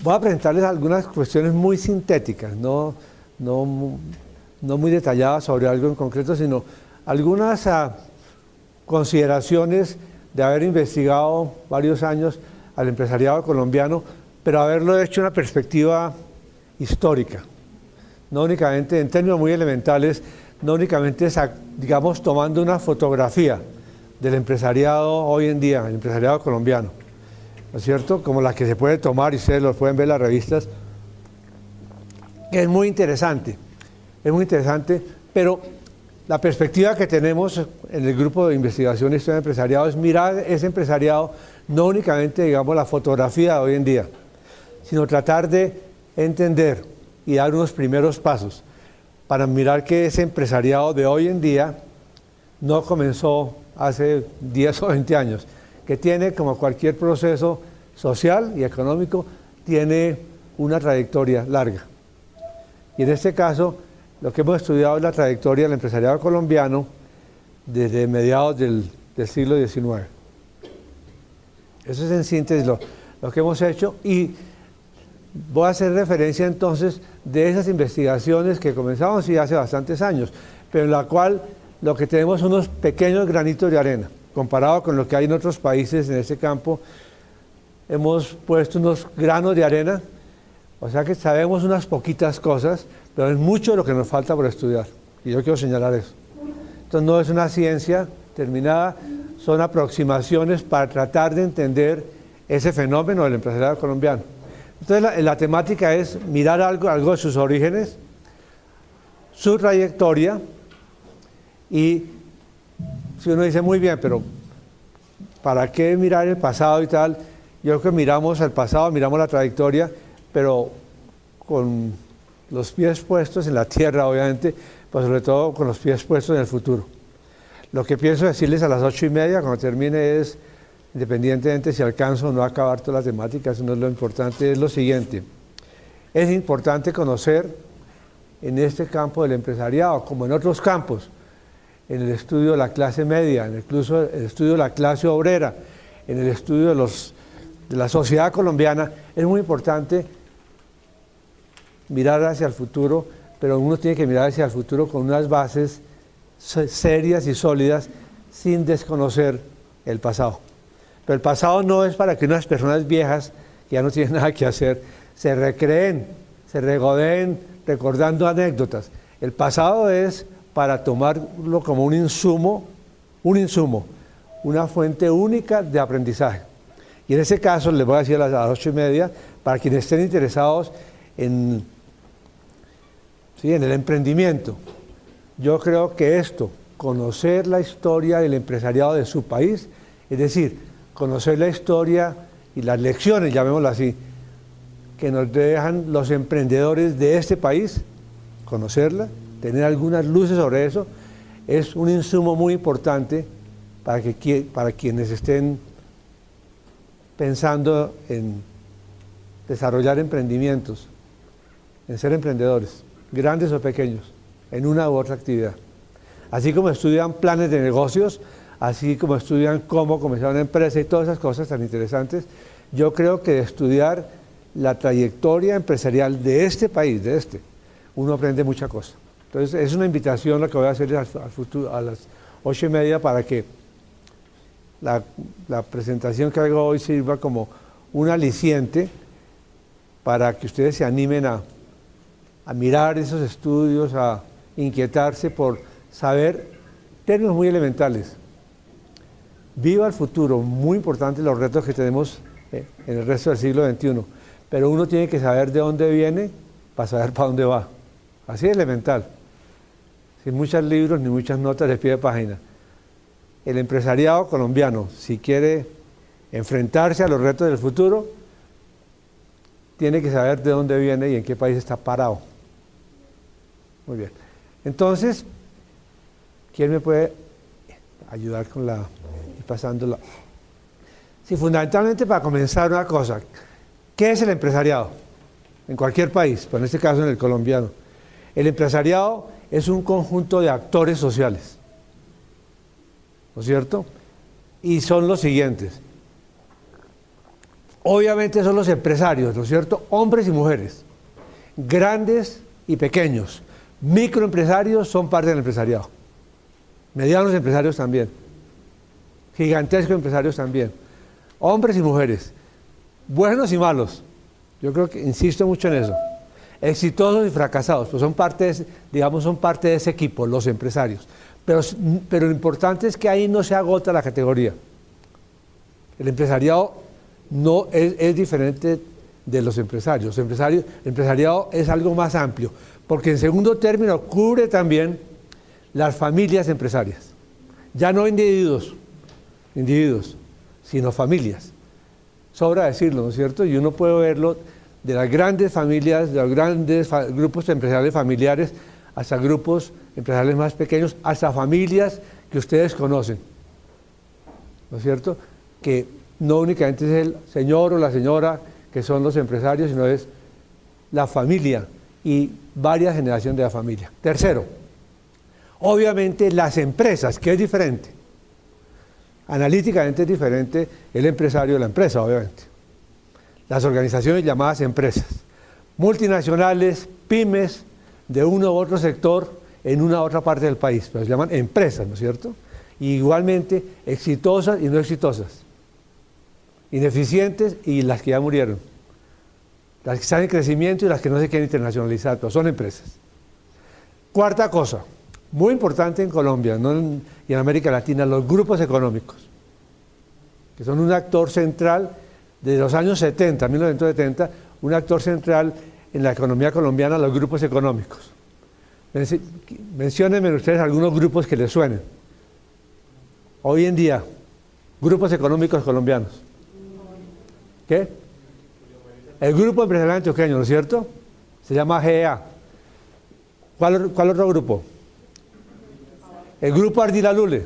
Voy a presentarles algunas cuestiones muy sintéticas, no muy detalladas sobre algo en concreto, sino algunas consideraciones de haber investigado varios años al empresariado colombiano, pero haberlo hecho en una perspectiva histórica, no únicamente en términos muy elementales, no únicamente, digamos, tomando una fotografía del empresariado hoy en día, el empresariado colombiano, ¿no es cierto? Como la que se puede tomar, y ustedes lo pueden ver en las revistas, que es muy interesante, pero la perspectiva que tenemos en el grupo de investigación y historia de empresariado es mirar ese empresariado, no únicamente, digamos, la fotografía de hoy en día, sino tratar de entender y dar unos primeros pasos para mirar que ese empresariado de hoy en día no comenzó hace 10 o 20 años, que tiene, como cualquier proceso social y económico, tiene una trayectoria larga. Y en este caso, lo que hemos estudiado es la trayectoria del empresariado colombiano desde mediados del siglo XIX. Eso es en síntesis lo que hemos hecho, y voy a hacer referencia entonces de esas investigaciones que comenzamos sí hace bastantes años, pero en la cual lo que tenemos son unos pequeños granitos de arena, comparado con lo que hay en otros países en este campo. Hemos puesto unos granos de arena, o sea que sabemos unas poquitas cosas, pero es mucho lo que nos falta por estudiar, y yo quiero señalar eso. Entonces no es una ciencia terminada, son aproximaciones para tratar de entender ese fenómeno del empresariado colombiano. Entonces la temática es mirar algo de sus orígenes, su trayectoria, y si uno dice muy bien, pero ¿para qué mirar el pasado y tal? Yo creo que miramos el pasado, miramos la trayectoria, pero con los pies puestos en la tierra, obviamente, pues sobre todo con los pies puestos en el futuro. Lo que pienso decirles a las 8:30, cuando termine, es, independientemente si alcanzo o no a acabar toda la temática, eso no es lo importante, es lo siguiente. Es importante conocer en este campo del empresariado, como en otros campos, en el estudio de la clase media, incluso el estudio de la clase obrera, en el estudio de la sociedad colombiana, es muy importante mirar hacia el futuro, pero uno tiene que mirar hacia el futuro con unas bases serias y sólidas, sin desconocer el pasado. Pero el pasado no es para que unas personas viejas, que ya no tienen nada que hacer, se recreen, se regodeen recordando anécdotas. El pasado es para tomarlo como un insumo, una fuente única de aprendizaje. Y en ese caso, les voy a decir a las 8:30, para quienes estén interesados en el emprendimiento, yo creo que conocer la historia del empresariado de su país, es decir, conocer la historia y las lecciones, llamémoslo así, que nos dejan los emprendedores de este país, conocerla, tener algunas luces sobre eso, es un insumo muy importante para quienes estén pensando en desarrollar emprendimientos, en ser emprendedores, grandes o pequeños, en una u otra actividad. Así como estudian planes de negocios, así como estudian cómo comenzar una empresa y todas esas cosas tan interesantes, yo creo que de estudiar la trayectoria empresarial de este país, uno aprende mucha cosa. Entonces, es una invitación la que voy a hacerles al futuro, a las 8:30, para que la presentación que hago hoy sirva como un aliciente para que ustedes se animen a mirar esos estudios, a inquietarse por saber términos muy elementales. Viva el futuro, muy importante los retos que tenemos en el resto del siglo XXI, pero uno tiene que saber de dónde viene para saber para dónde va. Así de elemental, sin muchos libros ni muchas notas de pie de página. El empresariado colombiano, si quiere enfrentarse a los retos del futuro, tiene que saber de dónde viene y en qué país está parado. Muy bien. Entonces, ¿quién me puede ayudar con pasándola? Sí, fundamentalmente para comenzar una cosa. ¿Qué es el empresariado? En cualquier país, pero en este caso en el colombiano. El empresariado es un conjunto de actores sociales, ¿no es cierto? Y son los siguientes. Obviamente son los empresarios, ¿no es cierto? Hombres y mujeres, grandes y pequeños. Microempresarios son parte del empresariado. Medianos empresarios también. Gigantescos empresarios también. Hombres y mujeres, buenos y malos. Yo creo que insisto mucho en eso. Exitosos y fracasados, pues son parte de, digamos, son parte de ese equipo, los empresarios. Pero lo importante es que ahí no se agota la categoría. El empresariado no es diferente de los empresarios. El empresariado es algo más amplio, porque en segundo término cubre también las familias empresarias. Ya no individuos, sino familias. Sobra decirlo, ¿no es cierto? Y uno puede verlo de las grandes familias, de los grandes grupos empresariales familiares, hasta grupos empresariales más pequeños, hasta familias que ustedes conocen, ¿no es cierto? Que no únicamente es el señor o la señora que son los empresarios, sino es la familia y varias generaciones de la familia. Tercero, obviamente las empresas, que es diferente. Analíticamente es diferente el empresario de la empresa, obviamente. Las organizaciones llamadas empresas, multinacionales, pymes de uno u otro sector en una u otra parte del país, pero se llaman empresas, ¿no es cierto? Y igualmente exitosas y no exitosas, ineficientes y las que ya murieron, las que están en crecimiento y las que no se quieren internacionalizar, pero son empresas. Cuarta cosa, muy importante en Colombia y en América Latina, los grupos económicos, que son un actor central desde los años 70, 1970, un actor central en la economía colombiana, los grupos económicos. Menciónenme ustedes algunos grupos que les suenen. Hoy en día, grupos económicos colombianos. ¿Qué? El Grupo Empresarial Antioqueño, ¿no es cierto? Se llama GEA. ¿Cuál otro grupo? El Grupo Ardila Lule,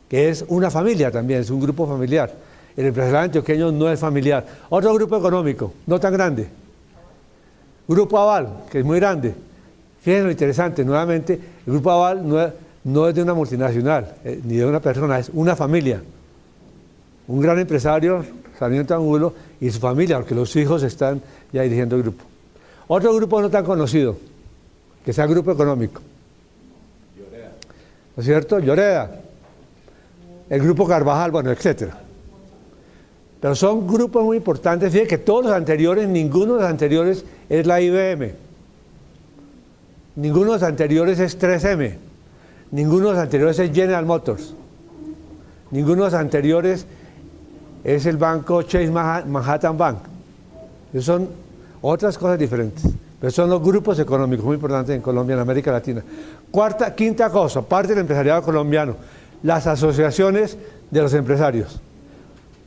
que es una familia también, es un grupo familiar. El Empresarial Antioqueño no es familiar. Otro grupo económico, no tan grande. Grupo Aval, que es muy grande. Fíjense lo interesante, nuevamente, el Grupo Aval no es de una multinacional, ni de una persona, es una familia. Un gran empresario, Sarmiento Angulo, y su familia, porque los hijos están ya dirigiendo el grupo. Otro grupo no tan conocido, que sea el Grupo Económico. Lloreda. ¿No es cierto? Lloreda. El Grupo Carvajal, bueno, etcétera. Pero son grupos muy importantes. Fíjense que todos los anteriores, ninguno de los anteriores es la IBM. Ninguno de los anteriores es 3M. Ninguno de los anteriores es General Motors. Ninguno de los anteriores es el banco Chase Manhattan Bank. Esas son otras cosas diferentes. Pero son los grupos económicos muy importantes en Colombia, en América Latina. Quinta cosa, parte del empresariado colombiano, las asociaciones de los empresarios,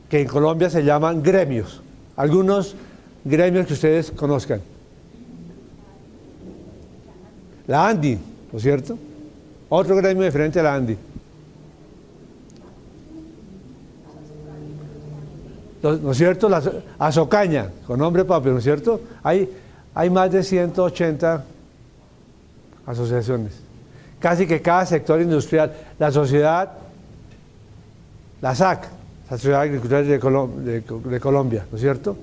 que en Colombia se llaman gremios. Algunos gremios que ustedes conozcan. La ANDI, ¿no es cierto? Otro gremio diferente a la ANDI. ¿No es cierto? La Azocaña, con nombre propio, ¿no es cierto? Hay más de 180 asociaciones. Casi que cada sector industrial, la sociedad, la SAC, la Sociedad de Agricultores de Colombia, ¿no es cierto?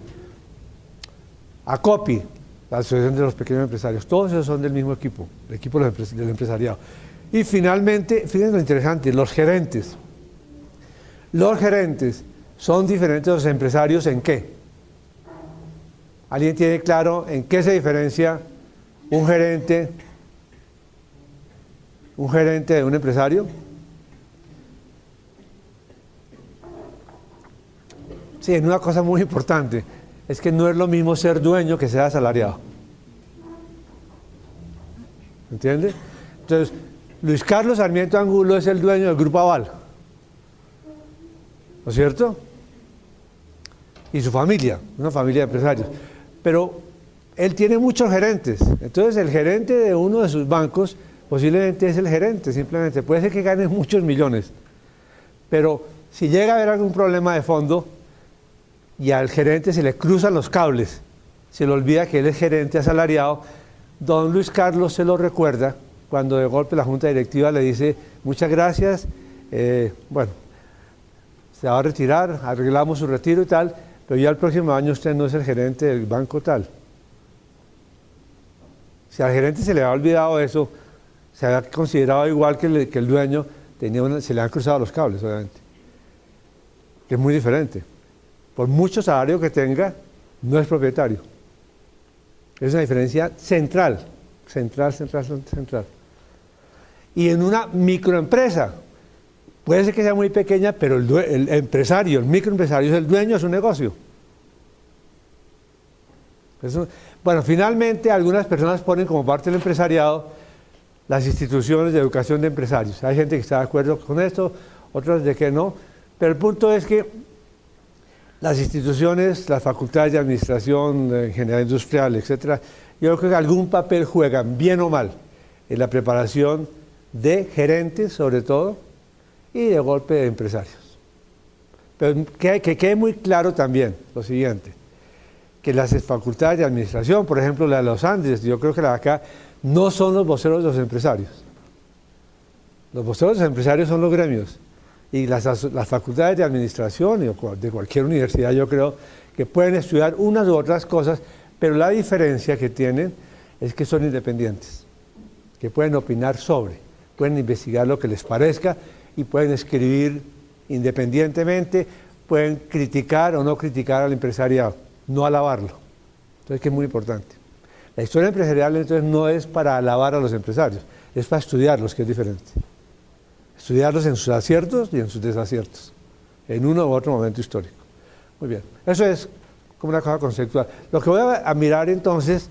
ACOPI, la Asociación de los Pequeños Empresarios, todos esos son del mismo equipo, el equipo del empresariado. Y finalmente, fíjense lo interesante, los gerentes. Los gerentes son diferentes de los empresarios ¿en qué? ¿Alguien tiene claro en qué se diferencia un gerente de un empresario? Sí, en una cosa muy importante, es que no es lo mismo ser dueño que ser asalariado. ¿Entiende? Entonces, Luis Carlos Sarmiento Angulo es el dueño del Grupo Aval, ¿no es cierto? Y su familia, una familia de empresarios. Pero él tiene muchos gerentes, entonces el gerente de uno de sus bancos posiblemente es el gerente, simplemente. Puede ser que gane muchos millones, pero si llega a haber algún problema de fondo y al gerente se le cruzan los cables, se le olvida que él es gerente asalariado, don Luis Carlos se lo recuerda cuando de golpe la junta directiva le dice muchas gracias, bueno, se va a retirar, arreglamos su retiro y tal, pero ya el próximo año usted no es el gerente del banco tal. Si al gerente se le ha olvidado eso, se había considerado igual que el dueño, se le han cruzado los cables, obviamente. Que es muy diferente. Por mucho salario que tenga, no es propietario. Es una diferencia central. Y en una microempresa, puede ser que sea muy pequeña, pero el empresario, el microempresario es el dueño de su negocio. Bueno, finalmente algunas personas ponen como parte del empresariado las instituciones de educación de empresarios. Hay gente que está de acuerdo con esto, otras de que no, pero el punto es que las instituciones, las facultades de administración, ingeniería industrial, etcétera, yo creo que algún papel juegan, bien o mal, en la preparación de gerentes, sobre todo, y de golpe de empresarios. Pero que quede muy claro también lo siguiente, que las facultades de administración, por ejemplo la de los Andes, yo creo que la de acá, no son los voceros de los empresarios. Los voceros de los empresarios son los gremios. Y las facultades de administración de cualquier universidad, yo creo que pueden estudiar unas u otras cosas, pero la diferencia que tienen es que son independientes, que pueden opinar sobre, pueden investigar lo que les parezca y pueden escribir independientemente, pueden criticar o no criticar al empresariado, no alabarlo. Entonces, que es muy importante. La historia empresarial entonces no es para alabar a los empresarios, es para estudiarlos, que es diferente. Estudiarlos en sus aciertos y en sus desaciertos, en uno u otro momento histórico. Muy bien, eso es como una cosa conceptual. Lo que voy a mirar entonces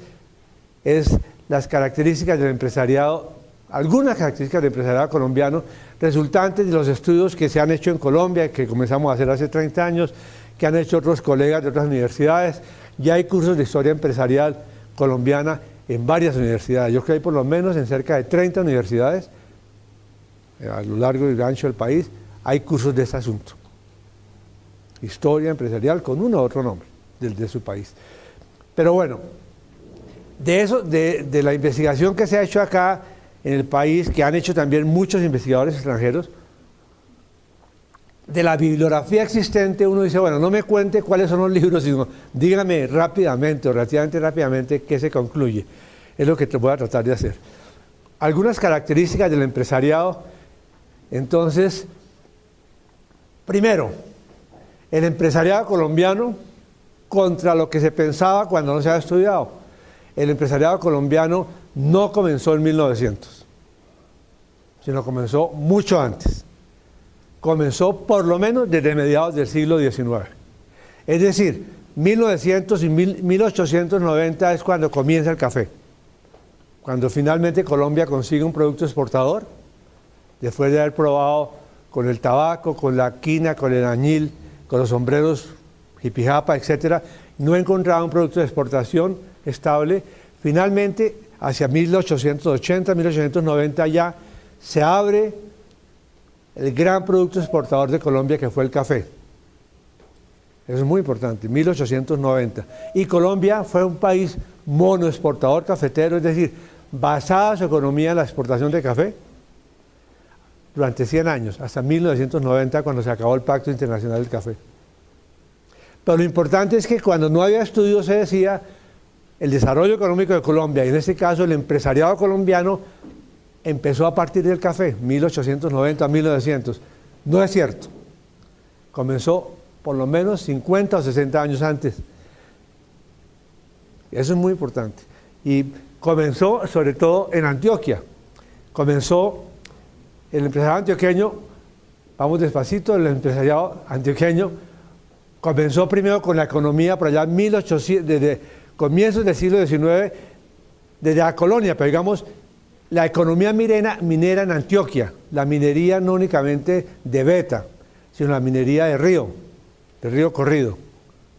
es las características del empresariado, algunas características del empresariado colombiano, resultantes de los estudios que se han hecho en Colombia, que comenzamos a hacer hace 30 años, que han hecho otros colegas de otras universidades. Ya hay cursos de historia empresarial colombiana en varias universidades. Yo creo que hay por lo menos en cerca de 30 universidades a lo largo y ancho del país, hay cursos de este asunto. Historia empresarial con uno u otro nombre de su país. Pero bueno, de eso, de la investigación que se ha hecho acá en el país, que han hecho también muchos investigadores extranjeros, de la bibliografía existente uno dice, bueno, no me cuente cuáles son los libros, sino dígame rápidamente o relativamente rápidamente qué se concluye. Es lo que voy a tratar de hacer. Algunas características del empresariado. Entonces, primero, el empresariado colombiano contra lo que se pensaba cuando no se había estudiado. El empresariado colombiano no comenzó en 1900, sino comenzó mucho antes. Comenzó por lo menos desde mediados del siglo XIX. Es decir, 1900 y 1890 es cuando comienza el café. Cuando finalmente Colombia consigue un producto exportador, después de haber probado con el tabaco, con la quina, con el añil, con los sombreros jipijapa, etc., no encontraba un producto de exportación estable. Finalmente, hacia 1880, 1890 ya se abre el gran producto exportador de Colombia, que fue el café. Eso es muy importante, 1890. Y Colombia fue un país monoexportador cafetero, es decir, basada su economía en la exportación de café durante 100 años, hasta 1990, cuando se acabó el Pacto Internacional del Café. Pero lo importante es que cuando no había estudios se decía el desarrollo económico de Colombia, y en este caso el empresariado colombiano, empezó a partir del café, 1890 a 1900. No es cierto. Comenzó por lo menos 50 o 60 años antes. Eso es muy importante. Y comenzó sobre todo en Antioquia. Comenzó el empresariado antioqueño, vamos despacito, el empresariado antioqueño comenzó primero con la economía por allá desde comienzos del siglo XIX, desde la colonia, pero digamos, la economía minera en Antioquia, la minería no únicamente de veta, sino la minería de río corrido,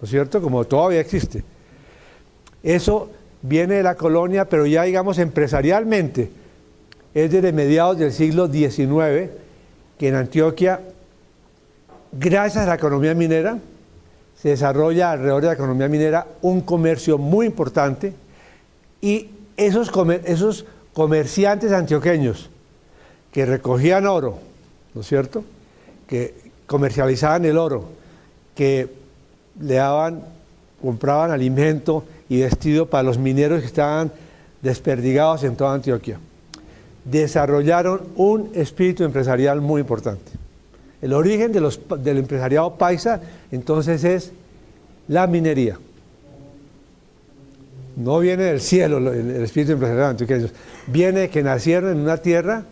¿no es cierto? Como todavía existe. Eso viene de la colonia, pero ya digamos empresarialmente, es desde mediados del siglo XIX que en Antioquia, gracias a la economía minera, se desarrolla alrededor de la economía minera un comercio muy importante, y esos comerciantes antioqueños que recogían oro, ¿no es cierto?, que comercializaban el oro, que compraban alimento y vestido para los mineros que estaban desperdigados en toda Antioquia. Desarrollaron un espíritu empresarial muy importante. El origen del empresariado paisa, entonces, es la minería. No viene del cielo el espíritu empresarial antioqueño, viene de que nacieron en una tierra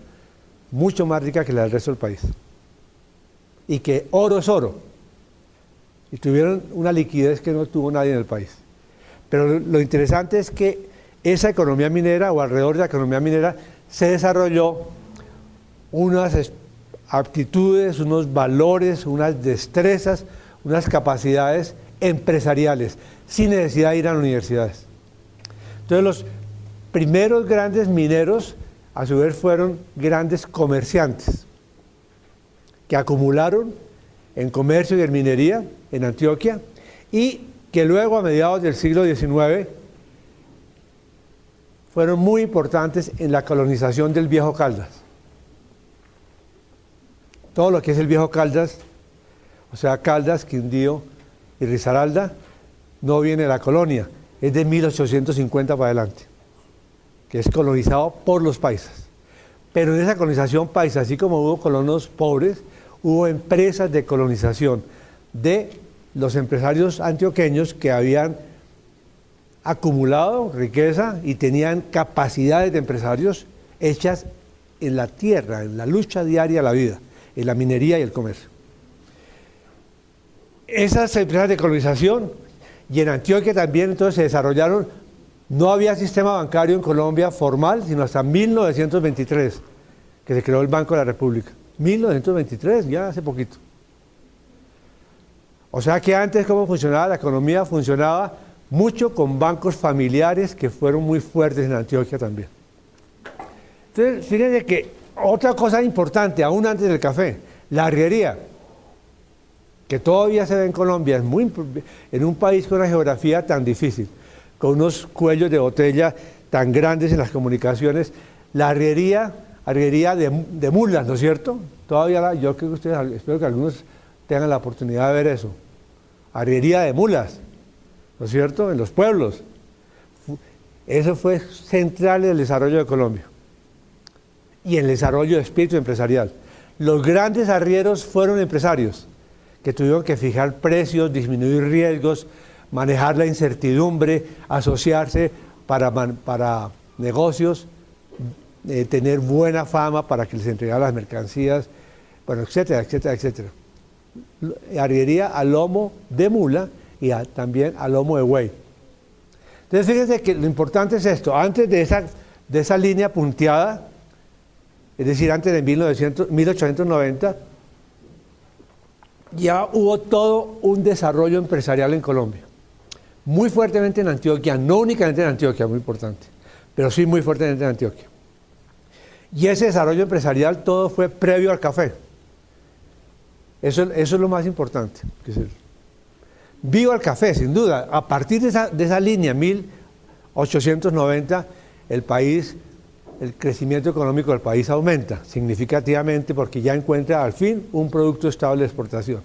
mucho más rica que la del resto del país. Y que oro es oro. Y tuvieron una liquidez que no tuvo nadie en el país. Pero lo interesante es que esa economía minera, o alrededor de la economía minera, se desarrolló unas aptitudes, unos valores, unas destrezas, unas capacidades empresariales, sin necesidad de ir a las universidades. Entonces los primeros grandes mineros, a su vez, fueron grandes comerciantes, que acumularon en comercio y en minería en Antioquia, y que luego, a mediados del siglo XIX, fueron muy importantes en la colonización del Viejo Caldas. Todo lo que es el Viejo Caldas, o sea, Caldas, Quindío y Risaralda, no viene de la colonia, es de 1850 para adelante, que es colonizado por los paisas. Pero en esa colonización paisa, así como hubo colonos pobres, hubo empresas de colonización de los empresarios antioqueños que habían acumulado riqueza y tenían capacidades de empresarios hechas en la tierra, en la lucha diaria de la vida, en la minería y el comercio. Esas empresas de colonización, y en Antioquia también entonces se desarrollaron. No había sistema bancario en Colombia formal, sino hasta 1923, que se creó el Banco de la República. 1923, ya hace poquito. O sea que antes, ¿cómo funcionaba? La economía funcionaba mucho con bancos familiares que fueron muy fuertes en Antioquia también. Entonces, fíjense que otra cosa importante, aún antes del café, la arriería, que todavía se ve en Colombia, en un país con una geografía tan difícil, con unos cuellos de botella tan grandes en las comunicaciones, la arriería de mulas, ¿no es cierto? Todavía yo creo que ustedes, espero que algunos tengan la oportunidad de ver eso. Arriería de mulas, ¿no es cierto? En los pueblos. Eso fue central en el desarrollo de Colombia y en el desarrollo de espíritu empresarial. Los grandes arrieros fueron empresarios que tuvieron que fijar precios, disminuir riesgos, manejar la incertidumbre, asociarse para negocios, tener buena fama para que les entregaran las mercancías, bueno, etcétera, etcétera, etcétera. Arriería a lomo de mula y también a lomo de buey. Entonces fíjense que lo importante es esto, antes de esa línea punteada, es decir, antes de 1890, ya hubo todo un desarrollo empresarial en Colombia, muy fuertemente en Antioquia, no únicamente en Antioquia, muy importante, pero sí muy fuertemente en Antioquia. Y ese desarrollo empresarial todo fue previo al café. Eso es lo más importante. Vivo al café, sin duda. A partir de esa línea, 1890, el crecimiento económico del país aumenta significativamente porque ya encuentra al fin un producto estable de exportación,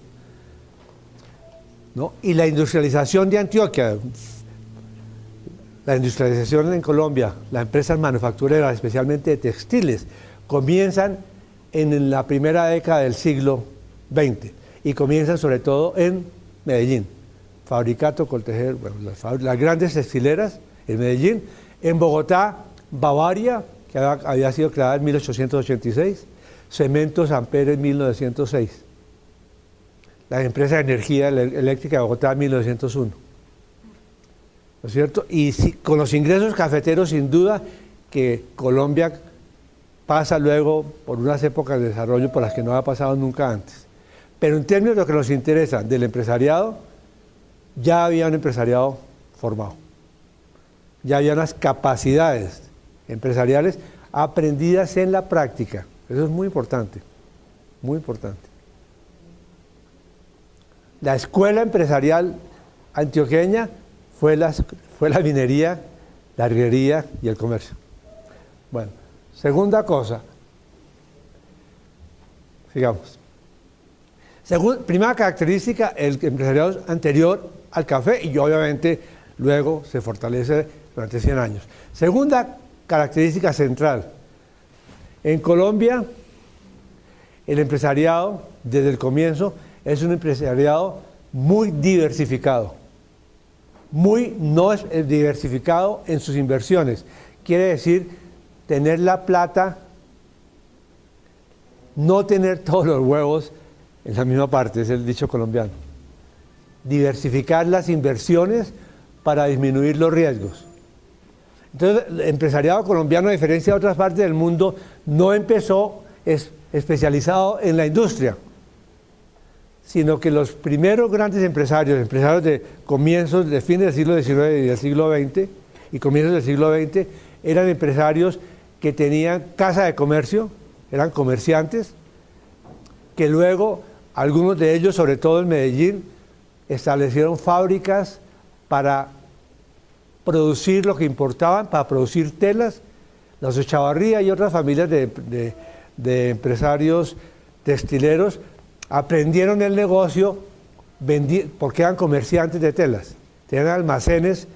¿no? Y la industrialización de Antioquia, la industrialización en Colombia, las empresas manufactureras, especialmente de textiles, comienzan en la primera década del siglo XX y comienzan sobre todo en Medellín. Fabricato, Coltejer, bueno, las grandes textileras en Medellín, en Bogotá, Bavaria, que había sido creada en 1886, Cementos Amper en 1906, la empresa de energía eléctrica de Bogotá en 1901, ¿no es cierto? Y con los ingresos cafeteros, sin duda, que Colombia pasa luego por unas épocas de desarrollo por las que no ha pasado nunca antes. Pero en términos de lo que nos interesa del empresariado, ya había un empresariado formado, ya había unas capacidades empresariales aprendidas en la práctica. Eso es muy importante, muy importante. La escuela empresarial antioqueña fue la minería, la arriería y el comercio. Bueno, segunda cosa, sigamos. Primera característica, el empresariado anterior al café y obviamente luego se fortalece durante 100 años. Segunda característica central, en Colombia el empresariado desde el comienzo es un empresariado muy diversificado, diversificado en sus inversiones. Quiere decir tener la plata, no tener todos los huevos en la misma parte, es el dicho colombiano. Diversificar las inversiones para disminuir los riesgos. Entonces, el empresariado colombiano, a diferencia de otras partes del mundo, no empezó especializado en la industria, sino que los primeros grandes empresarios de comienzos, de fines del siglo XIX y del siglo XX, y comienzos del siglo XX, eran empresarios que tenían casa de comercio, eran comerciantes, que luego, algunos de ellos, sobre todo en Medellín, establecieron fábricas para producir lo que importaban, para producir telas. Los Echavarría y otras familias de empresarios textileros aprendieron el negocio porque eran comerciantes de telas. Tenían almacenes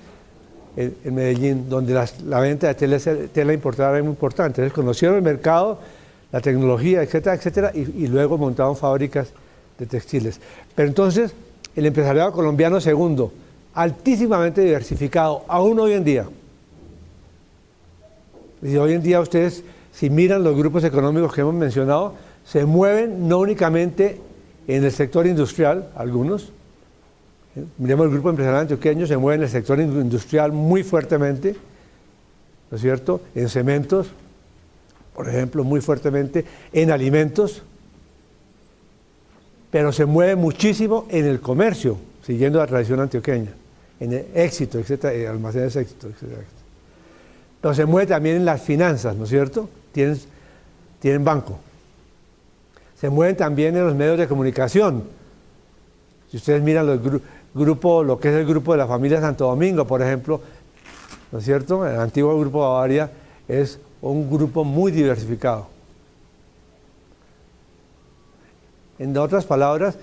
en Medellín donde la venta de tela importada era muy importante. Entonces conocieron el mercado, la tecnología, etcétera, etcétera, y luego montaron fábricas de textiles. Pero entonces, el empresariado colombiano, segundo, altísimamente diversificado, aún hoy en día. Y hoy en día ustedes, si miran los grupos económicos que hemos mencionado, se mueven no únicamente en el sector industrial, algunos. Miremos el grupo empresarial antioqueño, se mueve en el sector industrial muy fuertemente, ¿no es cierto? En cementos, por ejemplo, muy fuertemente, en alimentos, pero se mueve muchísimo en el comercio, siguiendo la tradición antioqueña, en el éxito, etcétera, almacenes éxito, etcétera. Pero se mueve también en las finanzas, ¿no es cierto? Tienen banco. Se mueven también en los medios de comunicación. Si ustedes miran lo que es el grupo de la familia Santo Domingo, por ejemplo, ¿no es cierto? El antiguo grupo Bavaria es un grupo muy diversificado. En otras palabras,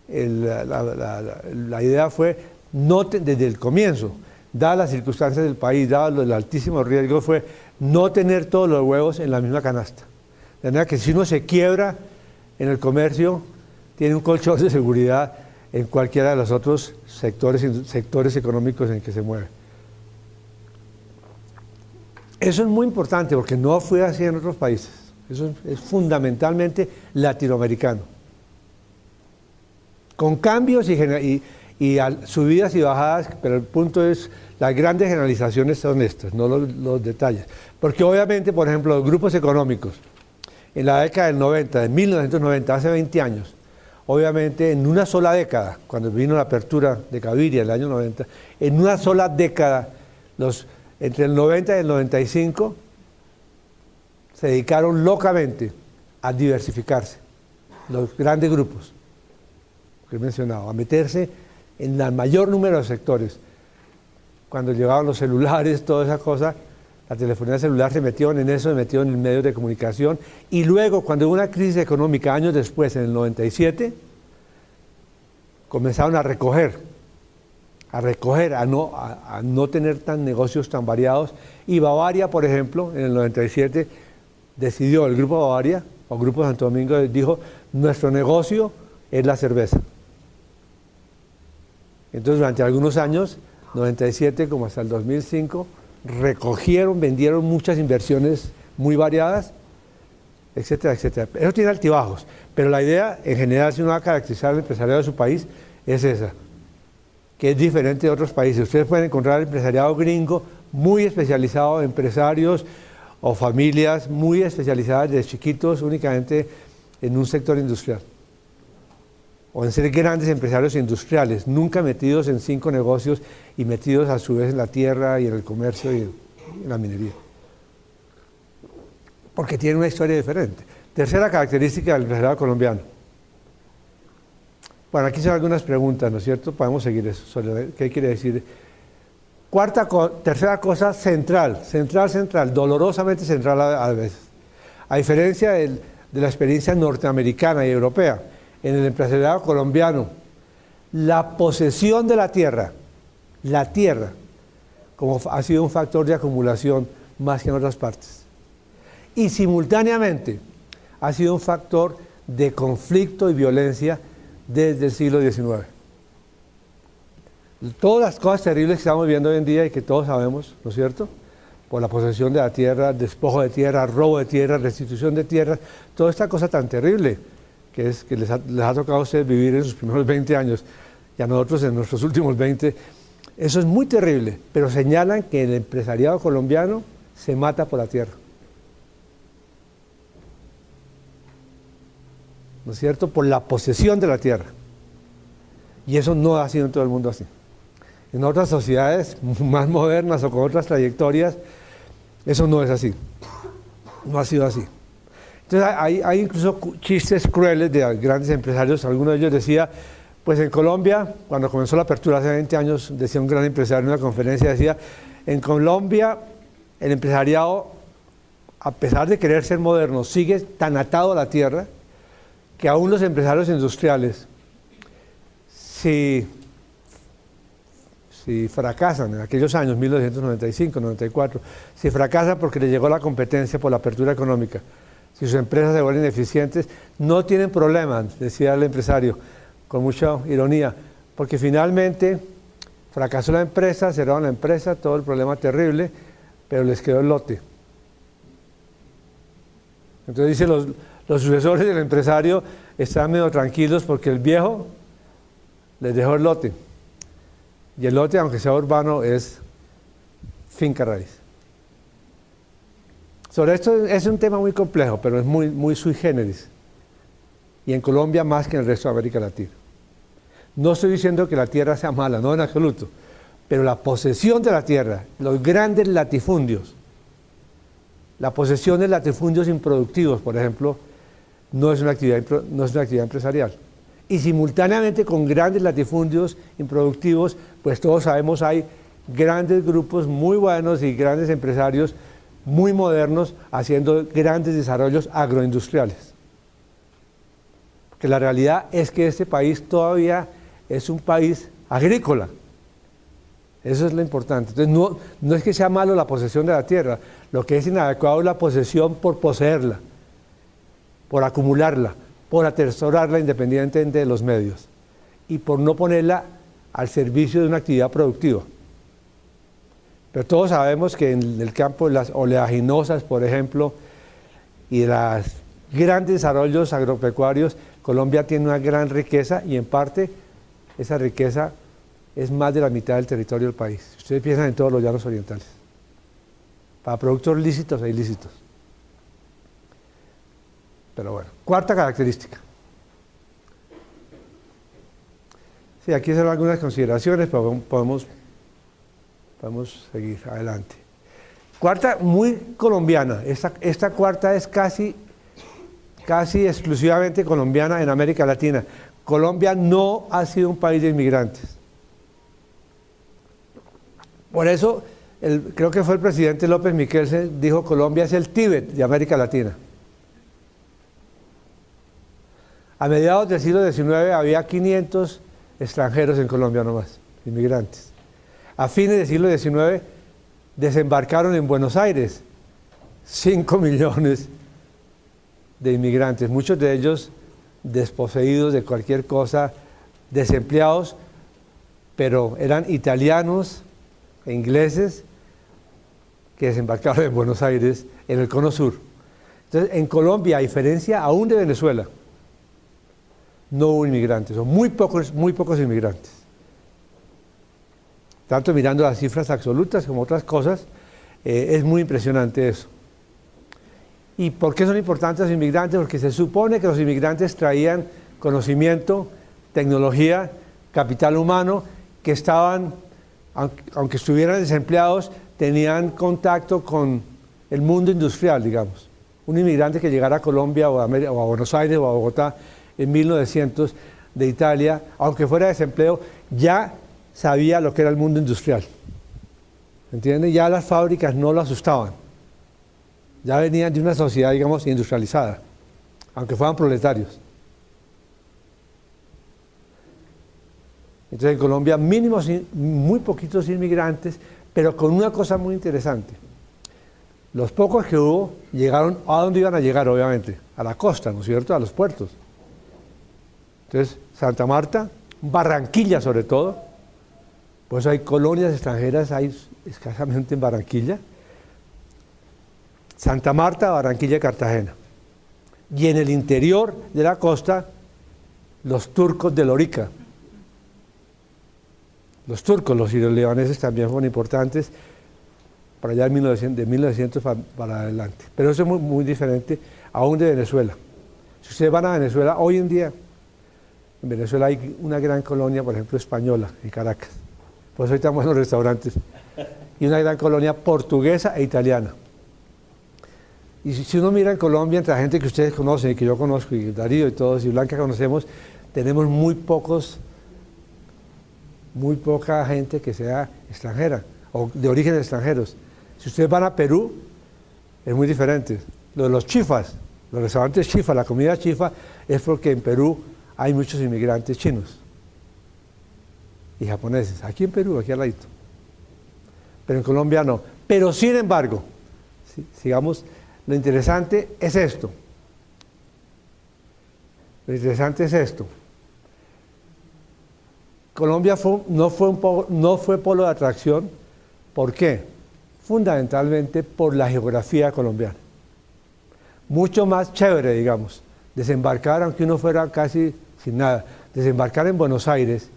la idea fue, desde el comienzo, dadas las circunstancias del país, dado el altísimo riesgo, fue no tener todos los huevos en la misma canasta. De manera que si uno se quiebra en el comercio, tiene un colchón de seguridad en cualquiera de los otros sectores económicos en que se mueve. Eso es muy importante porque no fue así en otros países. Eso es fundamentalmente latinoamericano. Con cambios y subidas y bajadas, pero el punto es, las grandes generalizaciones son estas, no los detalles. Porque obviamente, por ejemplo, los grupos económicos, en la década del 90, de 1990, hace 20 años, obviamente en una sola década, cuando vino la apertura de Gaviria en el año 90, en una sola década, entre el 90 y el 95, se dedicaron locamente a diversificarse, los grandes grupos que he mencionado, a meterse en el mayor número de sectores. Cuando llegaban los celulares, toda esa cosa, la telefonía celular, se metieron en eso, se metieron en medios de comunicación, y luego, cuando hubo una crisis económica, años después, en el 97, comenzaron a recoger, a no tener negocios tan variados, y Bavaria, por ejemplo, en el 97, decidió, el Grupo Bavaria, o Grupo Santo Domingo, dijo, nuestro negocio es la cerveza. Entonces, durante algunos años, 97 como hasta el 2005, vendieron muchas inversiones muy variadas, etcétera, etcétera. Eso tiene altibajos, pero la idea, en general, si uno va a caracterizar al empresariado de su país, es esa, que es diferente de otros países. Ustedes pueden encontrar el empresariado gringo muy especializado, empresarios o familias muy especializadas desde chiquitos únicamente en un sector industrial, o en ser grandes empresarios industriales, nunca metidos en 5 negocios y metidos a su vez en la tierra y en el comercio y en la minería. Porque tienen una historia diferente. Tercera característica del empresariado colombiano. Bueno, aquí son algunas preguntas, ¿no es cierto? Podemos seguir eso, sobre qué quiere decir. Tercera cosa, central, dolorosamente central a veces. A diferencia de la experiencia norteamericana y europea, en el empresariado colombiano, la posesión de la tierra, como ha sido un factor de acumulación más que en otras partes. Y simultáneamente ha sido un factor de conflicto y violencia desde el siglo XIX. Todas las cosas terribles que estamos viendo hoy en día y que todos sabemos, ¿no es cierto?, por la posesión de la tierra, despojo de tierra, robo de tierra, restitución de tierra, toda esta cosa tan terrible que les ha tocado a ustedes vivir en sus primeros 20 años y a nosotros en nuestros últimos 20, eso es muy terrible, pero señalan que el empresariado colombiano se mata por la tierra. ¿No es cierto?, por la posesión de la tierra. Y eso no ha sido en todo el mundo así. En otras sociedades más modernas o con otras trayectorias, eso no es así. No ha sido así. Entonces hay incluso chistes crueles de grandes empresarios. Alguno de ellos decía, pues en Colombia, cuando comenzó la apertura hace 20 años, decía un gran empresario en una conferencia, decía, en Colombia el empresariado, a pesar de querer ser moderno, sigue tan atado a la tierra que aún los empresarios industriales, si fracasan en aquellos años, 1995, 94, si fracasan porque les llegó la competencia por la apertura económica, si sus empresas se vuelven eficientes, no tienen problemas, decía el empresario, con mucha ironía, porque finalmente fracasó la empresa, cerraron la empresa, todo el problema terrible, pero les quedó el lote. Entonces dice, los sucesores del empresario están medio tranquilos porque el viejo les dejó el lote. Y el lote, aunque sea urbano, es finca raíz. Sobre esto es un tema muy complejo, pero es muy sui generis. Y en Colombia más que en el resto de América Latina. No estoy diciendo que la tierra sea mala, no en absoluto. Pero la posesión de la tierra, los grandes latifundios, la posesión de latifundios improductivos, por ejemplo, no es una actividad empresarial. Y simultáneamente con grandes latifundios improductivos, pues todos sabemos hay grandes grupos muy buenos y grandes empresarios muy modernos haciendo grandes desarrollos agroindustriales. Porque la realidad es que este país todavía es un país agrícola. Eso es lo importante. Entonces no es que sea malo la posesión de la tierra, lo que es inadecuado es la posesión por poseerla, por acumularla, por atesorarla independientemente de los medios y por no ponerla al servicio de una actividad productiva. Pero todos sabemos que en el campo de las oleaginosas, por ejemplo, y de los grandes desarrollos agropecuarios, Colombia tiene una gran riqueza y en parte esa riqueza es más de la mitad del territorio del país. Ustedes piensan en todos los llanos orientales, para productos lícitos e ilícitos. Pero bueno, cuarta característica. Sí, aquí son algunas consideraciones, pero podemos seguir adelante. Cuarta, muy colombiana. Esta cuarta es casi exclusivamente colombiana en América Latina. Colombia no ha sido un país de inmigrantes. Por eso, creo que fue el presidente López Miquelsen, dijo Colombia es el Tíbet de América Latina. A mediados del siglo XIX había 500 extranjeros en Colombia nomás, inmigrantes. A fines del siglo XIX desembarcaron en Buenos Aires 5 millones de inmigrantes, muchos de ellos desposeídos de cualquier cosa, desempleados, pero eran italianos e ingleses que desembarcaron en Buenos Aires, en el Cono Sur. Entonces, en Colombia, a diferencia aún de Venezuela, no hubo inmigrantes, o muy pocos inmigrantes. Tanto mirando las cifras absolutas como otras cosas, es muy impresionante eso. ¿Y por qué son importantes los inmigrantes? Porque se supone que los inmigrantes traían conocimiento, tecnología, capital humano, que estaban, aunque estuvieran desempleados, tenían contacto con el mundo industrial, digamos. Un inmigrante que llegara a Colombia o a Buenos Aires o a Bogotá en 1900 de Italia, aunque fuera desempleo, ya sabía lo que era el mundo industrial. ¿Entienden? Ya las fábricas no lo asustaban. Ya venían de una sociedad, digamos, industrializada, aunque fueran proletarios. Entonces en Colombia mínimo muy poquitos inmigrantes, pero con una cosa muy interesante. Los pocos que hubo llegaron a dónde iban a llegar, obviamente, a la costa, ¿no es cierto?, a los puertos. Entonces, Santa Marta, Barranquilla sobre todo, por eso hay colonias extranjeras, hay escasamente en Barranquilla. Santa Marta, Barranquilla y Cartagena. Y en el interior de la costa, los turcos de Lorica. Los turcos, los sirio-libaneses también fueron importantes para allá de 1900 para adelante. Pero eso es muy, muy diferente aún de Venezuela. Si ustedes van a Venezuela, hoy en día, en Venezuela hay una gran colonia, por ejemplo, española, en Caracas. Por eso ahí estamos en los restaurantes. Y una gran colonia portuguesa e italiana. Y si uno mira en Colombia, entre la gente que ustedes conocen y que yo conozco, y Darío y todos, y Blanca conocemos, tenemos muy poca gente que sea extranjera o de orígenes extranjeros. Si ustedes van a Perú, es muy diferente. Lo de los chifas, los restaurantes chifa, la comida chifa, es porque en Perú hay muchos inmigrantes chinos y japoneses. Aquí en Perú, aquí al ladito. Pero en Colombia no. Pero sin embargo, sigamos, lo interesante es esto. Lo interesante es esto. Colombia no fue polo de atracción. ¿Por qué? Fundamentalmente por la geografía colombiana. Mucho más chévere, digamos, desembarcar, aunque uno fuera casi sin nada, desembarcar en Buenos Aires,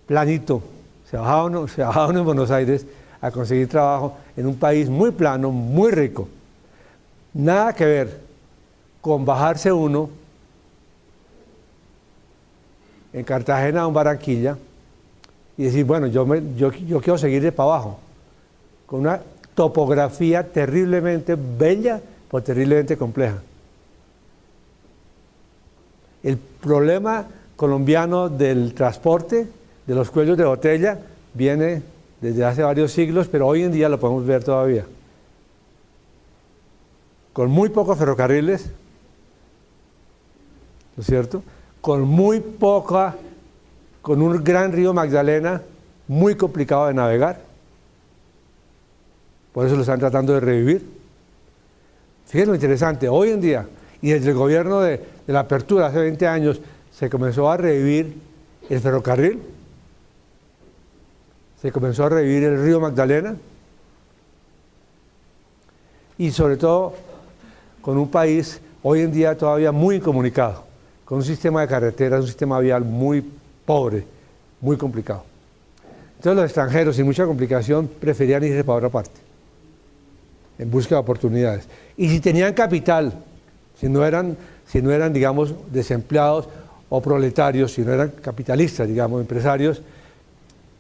planito, se bajaba uno en Buenos Aires a conseguir trabajo en un país muy plano, muy rico. Nada que ver con bajarse uno en Cartagena o en Barranquilla y decir, bueno, yo quiero seguirle para abajo, con una topografía terriblemente bella, pero terriblemente compleja. El problema colombiano del transporte, de los cuellos de botella, viene desde hace varios siglos, pero hoy en día lo podemos ver todavía. Con muy pocos ferrocarriles, ¿no es cierto?, con un gran río Magdalena, muy complicado de navegar. Por eso lo están tratando de revivir. Fíjense lo interesante, hoy en día, y desde el gobierno de la apertura, hace 20 años, se comenzó a revivir el ferrocarril, se comenzó a revivir el río Magdalena, y sobre todo con un país hoy en día todavía muy incomunicado, con un sistema de carreteras, un sistema vial muy pobre, muy complicado. Entonces los extranjeros, sin mucha complicación, preferían irse para otra parte, en busca de oportunidades. Y si tenían capital, si no eran, digamos, desempleados o proletarios, si no eran capitalistas, digamos, empresarios,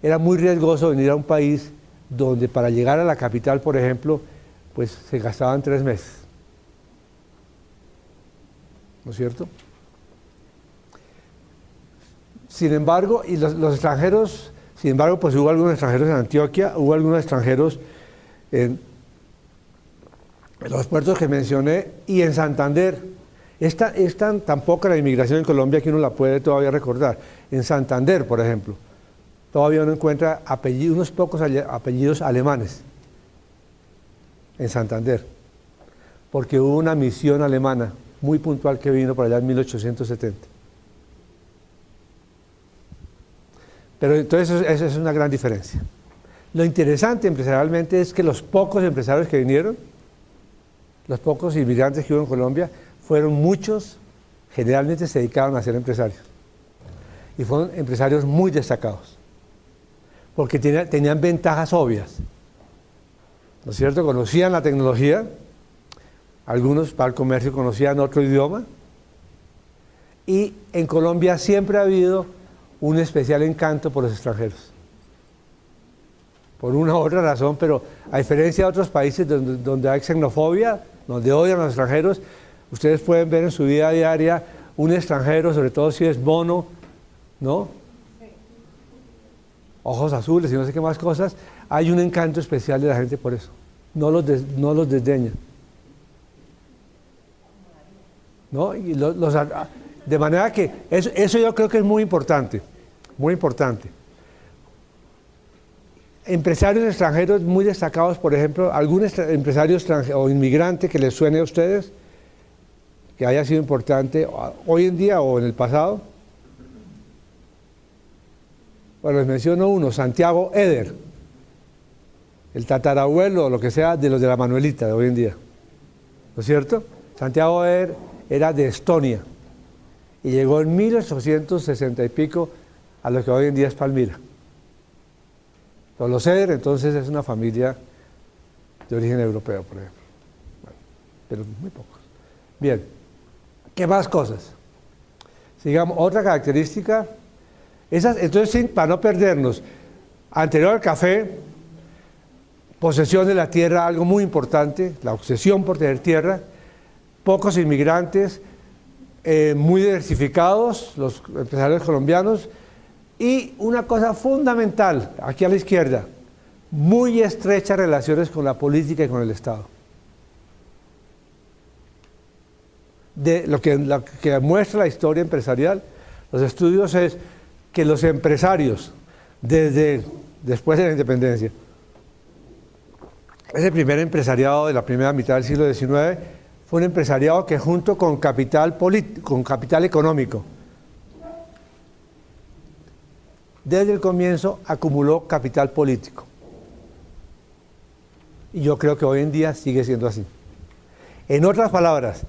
era muy riesgoso venir a un país donde para llegar a la capital, por ejemplo, pues se gastaban 3 meses. ¿No es cierto? Sin embargo, y los extranjeros, sin embargo, pues hubo algunos extranjeros en Antioquia, hubo algunos extranjeros en los puertos que mencioné y en Santander. Es tan poca la inmigración en Colombia que uno la puede todavía recordar. En Santander, por ejemplo, todavía uno encuentra unos pocos apellidos alemanes en Santander, porque hubo una misión alemana muy puntual que vino por allá en 1870. Pero entonces esa es una gran diferencia. Lo interesante empresarialmente es que los pocos empresarios que vinieron, los pocos inmigrantes que hubo en Colombia, fueron muchos, generalmente se dedicaban a ser empresarios. Y fueron empresarios muy destacados, porque tenían ventajas obvias. ¿No es cierto? Conocían la tecnología, algunos para el comercio conocían otro idioma, y en Colombia siempre ha habido un especial encanto por los extranjeros. Por una u otra razón, pero a diferencia de otros países donde hay xenofobia, donde odian a los extranjeros, ustedes pueden ver en su vida diaria un extranjero, sobre todo si es mono, ¿no? Ojos azules y no sé qué más cosas, hay un encanto especial de la gente por eso. No los desdeña. ¿No? Y de manera que eso yo creo que es muy importante. muy importante. Empresarios extranjeros muy destacados, por ejemplo, algún empresario extranjero o inmigrante que les suene a ustedes, que haya sido importante hoy en día o en el pasado. Bueno, les menciono uno, Santiago Eder, el tatarabuelo o lo que sea de los de la Manuelita de hoy en día, ¿no es cierto? Santiago Eder era de Estonia y llegó en 1860 y pico a lo que hoy en día es Palmira. Pero los Eder entonces es una familia de origen europeo, por ejemplo. Bueno, pero muy pocos. Bien, ¿qué más cosas? Sigamos, otra característica, entonces para no perdernos, anterior al café, posesión de la tierra, algo muy importante, la obsesión por tener tierra, pocos inmigrantes, muy diversificados, los empresarios colombianos, y una cosa fundamental, aquí a la izquierda, muy estrechas relaciones con la política y con el Estado. De lo que muestra la historia empresarial, los estudios es que los empresarios, después de la independencia, ese primer empresariado de la primera mitad del siglo XIX, fue un empresariado que junto con capital económico, desde el comienzo acumuló capital político. Y yo creo que hoy en día sigue siendo así. En otras palabras,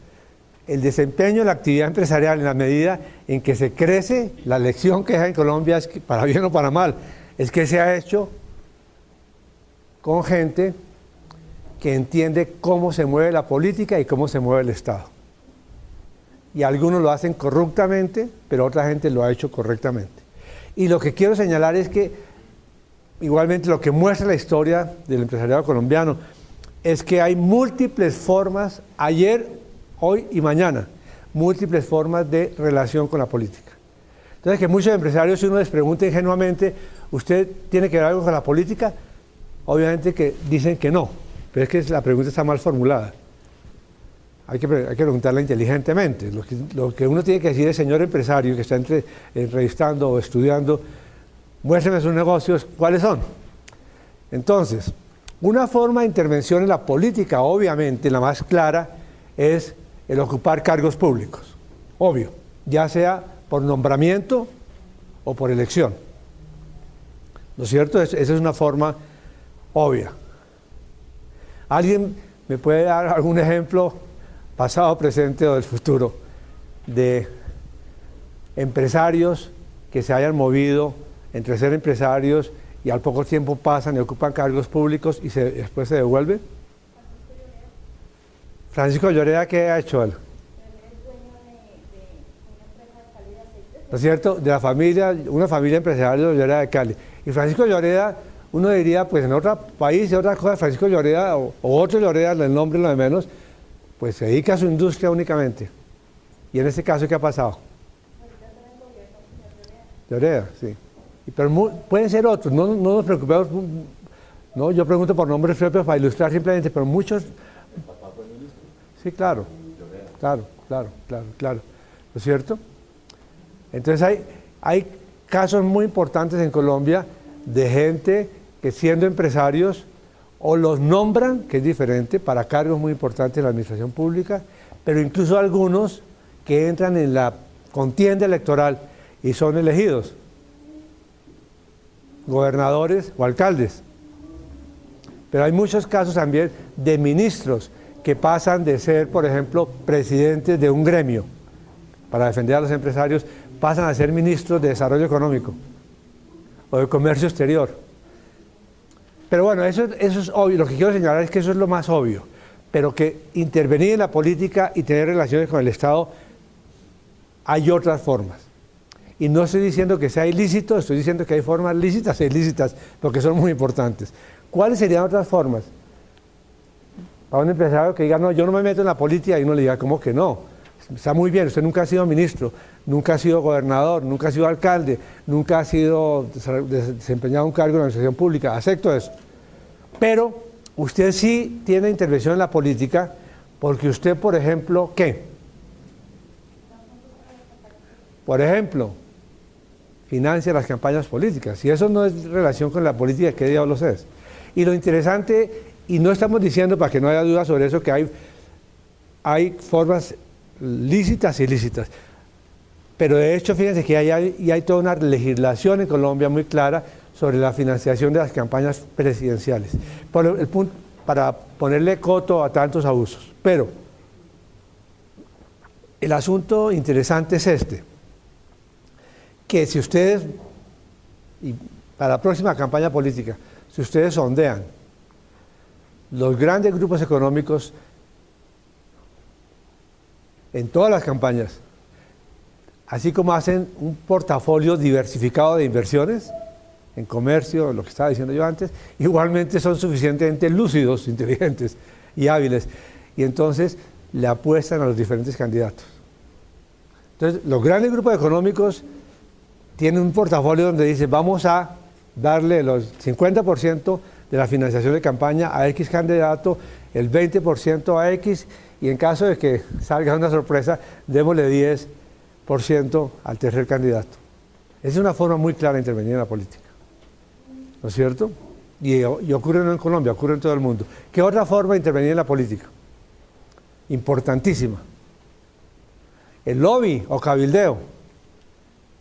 el desempeño de la actividad empresarial en la medida en que se crece, la lección que deja en Colombia es que, para bien o para mal, es que se ha hecho con gente que entiende cómo se mueve la política y cómo se mueve el Estado. Y algunos lo hacen corruptamente, pero otra gente lo ha hecho correctamente. Y lo que quiero señalar es que, igualmente lo que muestra la historia del empresariado colombiano, es que hay múltiples formas, ayer, hoy y mañana, múltiples formas de relación con la política. Entonces, que muchos empresarios, si uno les pregunta ingenuamente, ¿usted tiene que ver algo con la política? Obviamente que dicen que no, pero es que la pregunta está mal formulada. Hay que preguntarla inteligentemente. Lo que uno tiene que decir es, señor empresario que está entrevistando o estudiando, muéstreme sus negocios, ¿cuáles son? Entonces, una forma de intervención en la política, obviamente, la más clara, es el ocupar cargos públicos. Obvio, ya sea por nombramiento o por elección. ¿No es cierto? Esa es una forma obvia. ¿Alguien me puede dar algún ejemplo pasado, presente o del futuro, de empresarios que se hayan movido entre ser empresarios y al poco tiempo pasan y ocupan cargos públicos y después se devuelven? Francisco Lloreda, ¿qué ha hecho él? ¿No es cierto? De la familia, una familia empresarial de Lloreda de Cali. Y Francisco Lloreda, uno diría, pues en otro país, de otra cosa, Francisco Lloreda o otro Lloreda, el nombre lo de menos, pues se dedica a su industria únicamente. Y en este caso, ¿qué ha pasado? Lloreda, sí. Pero pueden ser otros, no nos preocupemos, no, yo pregunto por nombres propios para ilustrar simplemente, pero muchos... ¿El papá fue ministro? Sí, claro, claro, ¿no es cierto? Entonces hay casos muy importantes en Colombia de gente que siendo empresarios o los nombran, que es diferente, para cargos muy importantes en la administración pública, pero incluso algunos que entran en la contienda electoral y son elegidos gobernadores o alcaldes. Pero hay muchos casos también de ministros que pasan de ser, por ejemplo, presidentes de un gremio para defender a los empresarios, pasan a ser ministros de Desarrollo Económico o de Comercio Exterior. Pero bueno, eso es obvio. Lo que quiero señalar es que eso es lo más obvio, pero que intervenir en la política y tener relaciones con el Estado hay otras formas. Y no estoy diciendo que sea ilícito, estoy diciendo que hay formas lícitas e ilícitas, porque son muy importantes. ¿Cuáles serían otras formas? Para un empresario que diga, no, yo no me meto en la política, y uno le diga, ¿cómo que no? Está muy bien, usted nunca ha sido ministro, nunca ha sido gobernador, nunca ha sido alcalde, nunca ha sido desempeñado un cargo en la administración pública, acepto eso. Pero usted sí tiene intervención en la política porque usted, por ejemplo, ¿qué? Por ejemplo, financia las campañas políticas. Si eso no es relación con la política, ¿qué diablos es? Y lo interesante, y no estamos diciendo, para que no haya duda sobre eso, que hay formas lícitas y ilícitas. Pero de hecho, fíjense que hay toda una legislación en Colombia muy clara sobre la financiación de las campañas presidenciales, para ponerle coto a tantos abusos. Pero el asunto interesante es este, que si ustedes, y para la próxima campaña política, si ustedes sondean los grandes grupos económicos en todas las campañas, así como hacen un portafolio diversificado de inversiones, en comercio, lo que estaba diciendo yo antes, igualmente son suficientemente lúcidos, inteligentes y hábiles, y entonces le apuestan a los diferentes candidatos. Entonces, los grandes grupos económicos tienen un portafolio donde dice, vamos a darle los 50% de la financiación de campaña a X candidato, el 20% a X, y en caso de que salga una sorpresa, démosle 10% al tercer candidato. Esa es una forma muy clara de intervenir en la política, ¿no es cierto? Y ocurre no en Colombia, ocurre en todo el mundo. ¿Qué otra forma de intervenir en la política? Importantísima. El lobby o cabildeo,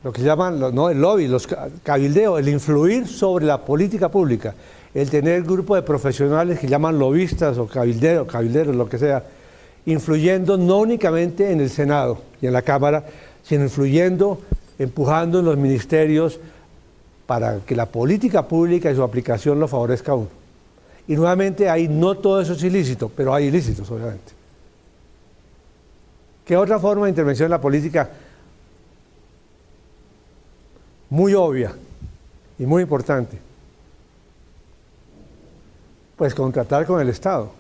lo que llaman, no el lobby, los cabildeo, el influir sobre la política pública, el tener grupo de profesionales que llaman lobistas o cabilderos, lo que sea, influyendo no únicamente en el Senado y en la Cámara, sino influyendo, empujando en los ministerios para que la política pública y su aplicación lo favorezca a uno. Y nuevamente ahí no todo eso es ilícito, pero hay ilícitos, obviamente. ¿Qué otra forma de intervención en la política? Muy obvia y muy importante. Pues contratar con el Estado.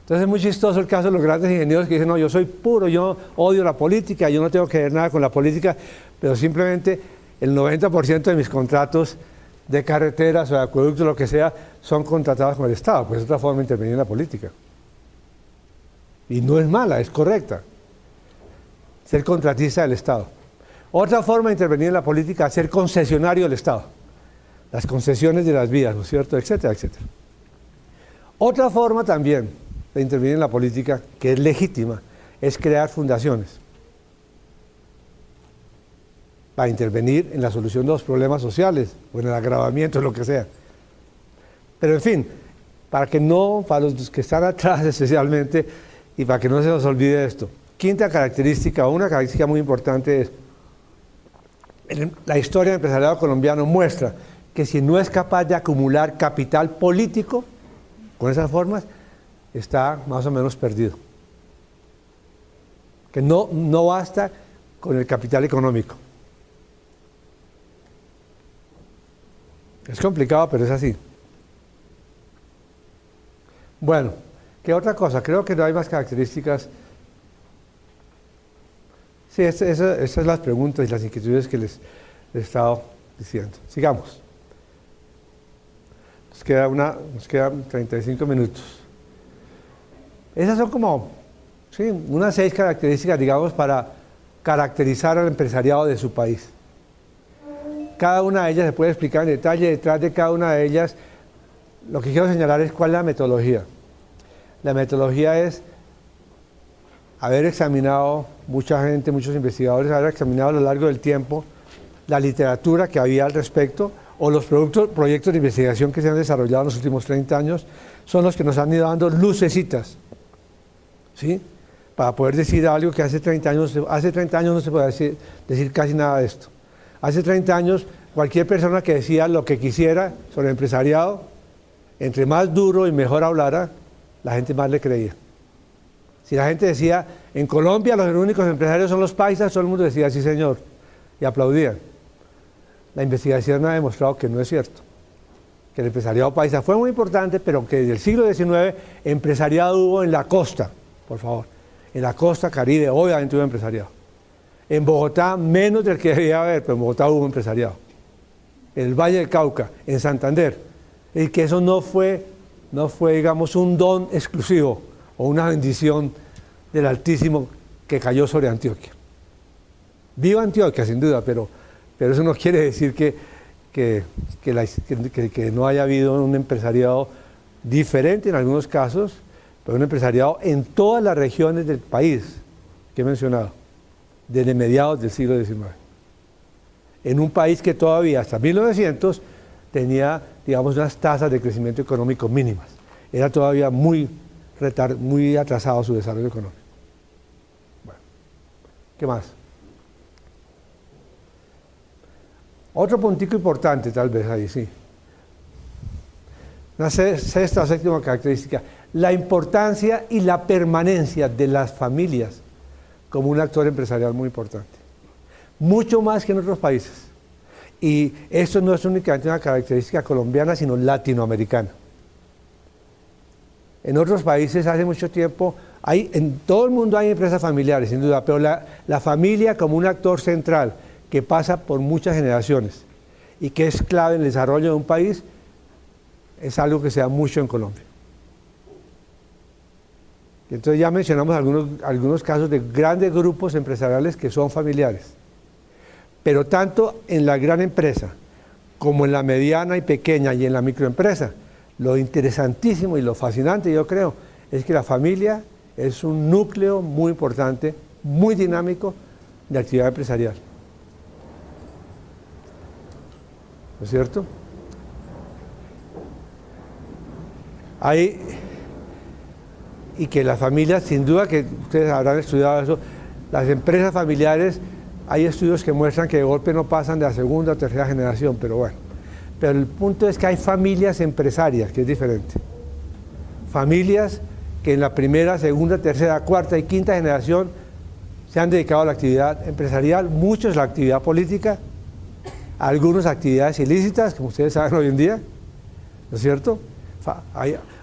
Entonces es muy chistoso el caso de los grandes ingenieros que dicen, no, yo soy puro, yo odio la política, yo no tengo que ver nada con la política, pero simplemente el 90% de mis contratos de carreteras o de acueductos, lo que sea, son contratados con el Estado. Pues es otra forma de intervenir en la política. Y no es mala, es correcta. Ser contratista del Estado. Otra forma de intervenir en la política es ser concesionario del Estado. Las concesiones de las vías, ¿no es cierto? Etcétera, etcétera. Otra forma también de intervenir en la política, que es legítima, es crear fundaciones para intervenir en la solución de los problemas sociales o en el agravamiento, lo que sea. Pero en fin, para los que están atrás especialmente, y para que no se nos olvide esto, quinta característica, o una característica muy importante es, la historia del empresariado colombiano muestra que si no es capaz de acumular capital político con esas formas, está más o menos perdido. Que no basta con el capital económico. Es complicado, pero es así. Bueno, ¿qué otra cosa? Creo que no hay más características. Sí, esas son las preguntas y las inquietudes que les he estado diciendo. Sigamos. Nos quedan 35 minutos. Esas son como, sí, unas 6 características, digamos, para caracterizar al empresariado de su país. Cada una de ellas se puede explicar en detalle. Detrás de cada una de ellas, lo que quiero señalar es cuál es la metodología. La metodología es haber examinado, mucha gente, muchos investigadores, haber examinado a lo largo del tiempo la literatura que había al respecto, o los proyectos de investigación que se han desarrollado en los últimos 30 años, son los que nos han ido dando lucecitas, ¿sí? Para poder decir algo que hace 30 años no se puede decir casi nada de esto. Hace 30 años, cualquier persona que decía lo que quisiera sobre el empresariado, entre más duro y mejor hablara, la gente más le creía. Si la gente decía, en Colombia los únicos empresarios son los paisas, todo el mundo decía, sí señor, y aplaudían. La investigación ha demostrado que no es cierto, que el empresariado paisa fue muy importante, pero que desde el siglo XIX empresariado hubo en la costa, por favor, en la costa Caribe, obviamente hubo empresariado. En Bogotá menos del que debía haber, pero en Bogotá hubo empresariado. En el Valle del Cauca, en Santander, y que eso no fue, digamos, un don exclusivo o una bendición del Altísimo que cayó sobre Antioquia. Viva Antioquia, sin duda, pero Pero eso no quiere decir que no haya habido un empresariado diferente en algunos casos, pero un empresariado en todas las regiones del país que he mencionado, desde mediados del siglo XIX. En un país que todavía hasta 1900 tenía, digamos, unas tasas de crecimiento económico mínimas. Era todavía muy atrasado su desarrollo económico. Bueno, ¿qué más? Otro puntico importante, tal vez ahí, sí. Una sexta o séptima característica, la importancia y la permanencia de las familias como un actor empresarial muy importante. Mucho más que en otros países. Y esto no es únicamente una característica colombiana, sino latinoamericana. En otros países hace mucho tiempo, en todo el mundo hay empresas familiares, sin duda, pero la familia como un actor central que pasa por muchas generaciones y que es clave en el desarrollo de un país, es algo que se da mucho en Colombia. Entonces ya mencionamos algunos casos de grandes grupos empresariales que son familiares. Pero tanto en la gran empresa como en la mediana y pequeña y en la microempresa, lo interesantísimo y lo fascinante, yo creo, es que la familia es un núcleo muy importante, muy dinámico de actividad empresarial. ¿No es cierto? Y que las familias, sin duda que ustedes habrán estudiado eso, las empresas familiares, hay estudios que muestran que de golpe no pasan de la segunda o tercera generación, pero bueno. Pero el punto es que hay familias empresarias, que es diferente. Familias que en la primera, segunda, tercera, cuarta y quinta generación se han dedicado a la actividad empresarial, muchos a la actividad política, algunos a actividades ilícitas, como ustedes saben hoy en día, ¿no es cierto?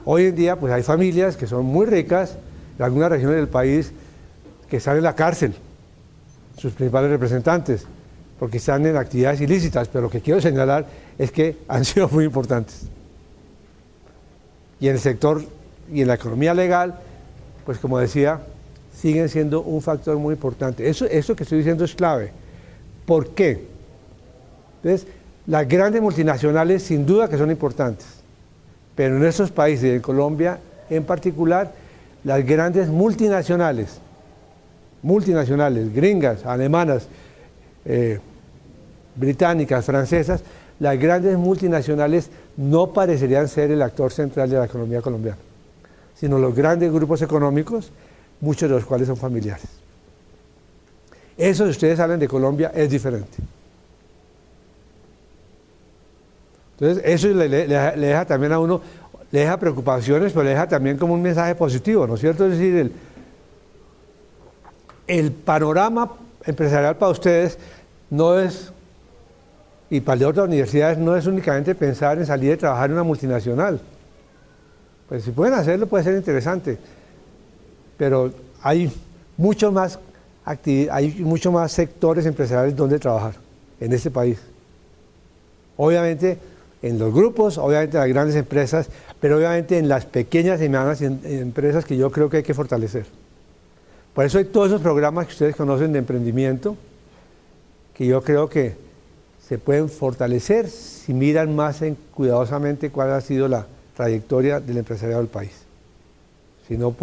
Hoy en día pues hay familias que son muy ricas, en algunas regiones del país, que están en la cárcel, sus principales representantes, porque están en actividades ilícitas, pero lo que quiero señalar es que han sido muy importantes. Y en el sector y en la economía legal, pues como decía, siguen siendo un factor muy importante. Eso que estoy diciendo es clave. ¿Por qué? Entonces, las grandes multinacionales sin duda que son importantes, pero en esos países, y en Colombia en particular, las grandes multinacionales, gringas, alemanas, británicas, francesas, las grandes multinacionales no parecerían ser el actor central de la economía colombiana, sino los grandes grupos económicos, muchos de los cuales son familiares. Eso, si ustedes hablan de Colombia, es diferente. Entonces, eso le deja también a uno, le deja preocupaciones, pero le deja también como un mensaje positivo, ¿no es cierto? Es decir, el panorama empresarial para ustedes no es, y para el de otras universidades, no es únicamente pensar en salir a trabajar en una multinacional. Pues si pueden hacerlo, puede ser interesante, pero hay mucho más sectores empresariales donde trabajar en este país. Obviamente en los grupos, obviamente en las grandes empresas, pero obviamente en las pequeñas y medianas empresas que yo creo que hay que fortalecer. Por eso hay todos esos programas que ustedes conocen de emprendimiento, que yo creo que se pueden fortalecer si miran más cuidadosamente cuál ha sido la trayectoria del empresariado del país. Si no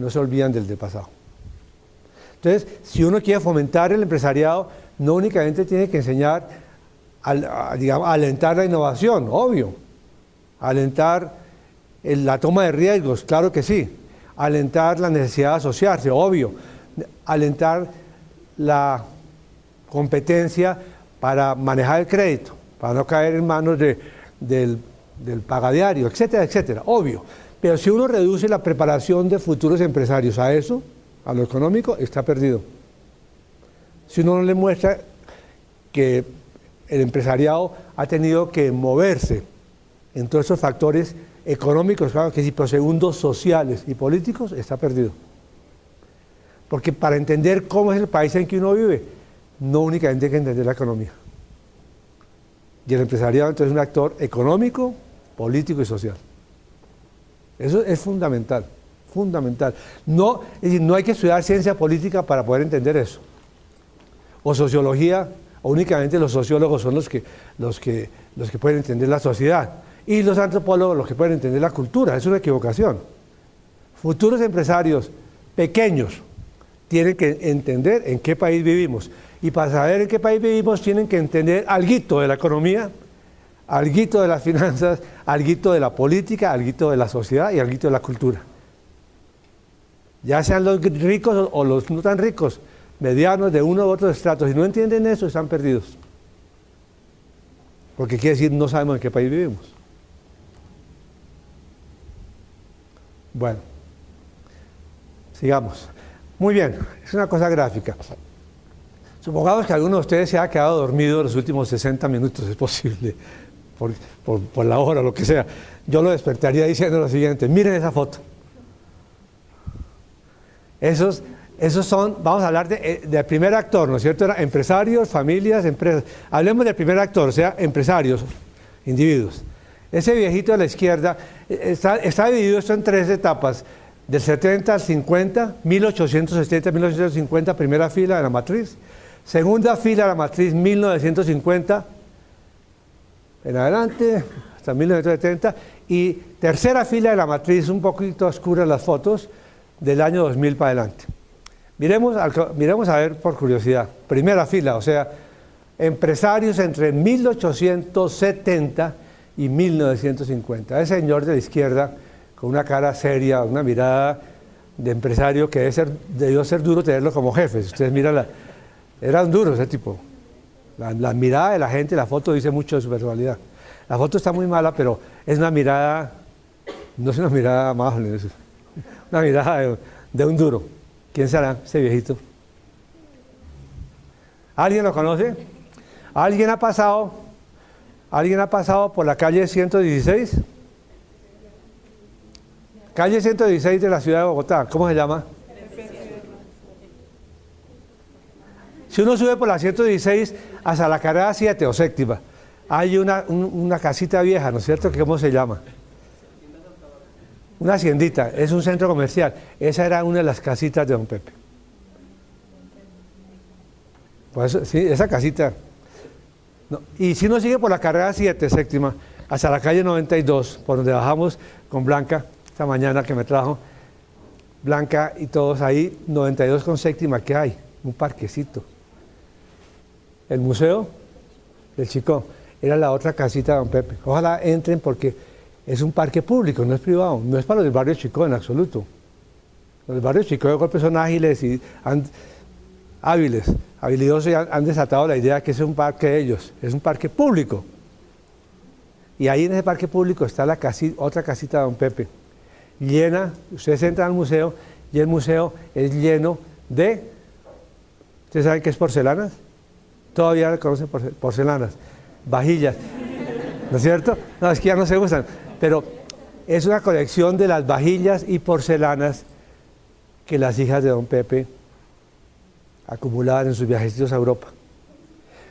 se olvidan del pasado. Entonces, si uno quiere fomentar el empresariado, no únicamente tiene que enseñar digamos, alentar la innovación, obvio, alentar la toma de riesgos, claro que sí, alentar la necesidad de asociarse, obvio, alentar la competencia para manejar el crédito, para no caer en manos del pagadiario, etcétera, etcétera, obvio. Pero si uno reduce la preparación de futuros empresarios a eso, a lo económico, está perdido. Si uno no le muestra que el empresariado ha tenido que moverse en todos esos factores económicos, claro que sí, pero segundos sociales y políticos, está perdido. Porque para entender cómo es el país en que uno vive, no únicamente hay que entender la economía. Y el empresariado entonces es un actor económico, político y social. Eso es fundamental, fundamental. No, es decir, no hay que estudiar ciencia política para poder entender eso. o sociología, o únicamente los sociólogos son los que pueden entender la sociedad, y los antropólogos los que pueden entender la cultura. Es una equivocación. Futuros empresarios pequeños tienen que entender en qué país vivimos, y para saber en qué país vivimos tienen que entender alguito de la economía, alguito de las finanzas, alguito de la política, alguito de la sociedad y alguito de la cultura. Ya sean los ricos o los no tan ricos, medianos de uno u otro estrato, si no entienden eso, están perdidos. Porque quiere decir, no sabemos en qué país vivimos. Bueno, sigamos. Muy bien, es una cosa gráfica. Supongamos que alguno de ustedes se ha quedado dormido los últimos 60 minutos, es posible, por la hora o lo que sea. Yo lo despertaría diciendo lo siguiente: miren esa foto. Esos son, vamos a hablar del primer actor, ¿no es cierto? Era empresarios, familias, empresas. Hablemos del primer actor, o sea, empresarios, individuos. Ese viejito a la izquierda está dividido esto en 3 etapas, del 70 al 50, 1870, 1850, primera fila de la matriz, segunda fila de la matriz, 1950, en adelante, hasta 1970, y tercera fila de la matriz, un poquito oscura las fotos, del año 2000 para adelante. Miremos a ver por curiosidad. Primera fila, o sea, empresarios entre 1870 y 1950. Ese señor de la izquierda, con una cara seria, una mirada de empresario que debió ser duro tenerlo como jefe. Si ustedes miran, era duro ese tipo. La mirada de la gente, la foto dice mucho de su personalidad. La foto está muy mala, pero es una mirada, no es una mirada amable, es una mirada de un duro. ¿Quién será ese viejito? ¿Alguien lo conoce? ¿Alguien ha pasado por la calle 116? Calle 116 de la ciudad de Bogotá, ¿cómo se llama? Si uno sube por la 116 hasta la carrera 7 o séptima, hay una casita vieja, ¿no es cierto? ¿Cómo se llama? Una haciendita, es un centro comercial. Esa era una de las casitas de don Pepe. Pues sí, esa casita. No. Y si uno sigue por la carrera 7, séptima, hasta la calle 92, por donde bajamos con Blanca, esta mañana que me trajo, Blanca y todos ahí, 92 con séptima, ¿qué hay? Un parquecito. El museo del Chico era la otra casita de don Pepe. Ojalá entren porque es un parque público, no es privado, no es para los del barrio Chico en absoluto. Los del barrio Chico de golpes son ágiles y habilidosos y han desatado la idea que es un parque de ellos, es un parque público. Y ahí en ese parque público está otra casita de don Pepe, llena. Ustedes entran al museo y el museo es lleno de, ¿ustedes saben qué es porcelanas? Todavía conocen porcelanas, vajillas, ¿no es cierto? No, es que ya no se usan, pero es una colección de las vajillas y porcelanas que las hijas de don Pepe acumulaban en sus viajecitos a Europa.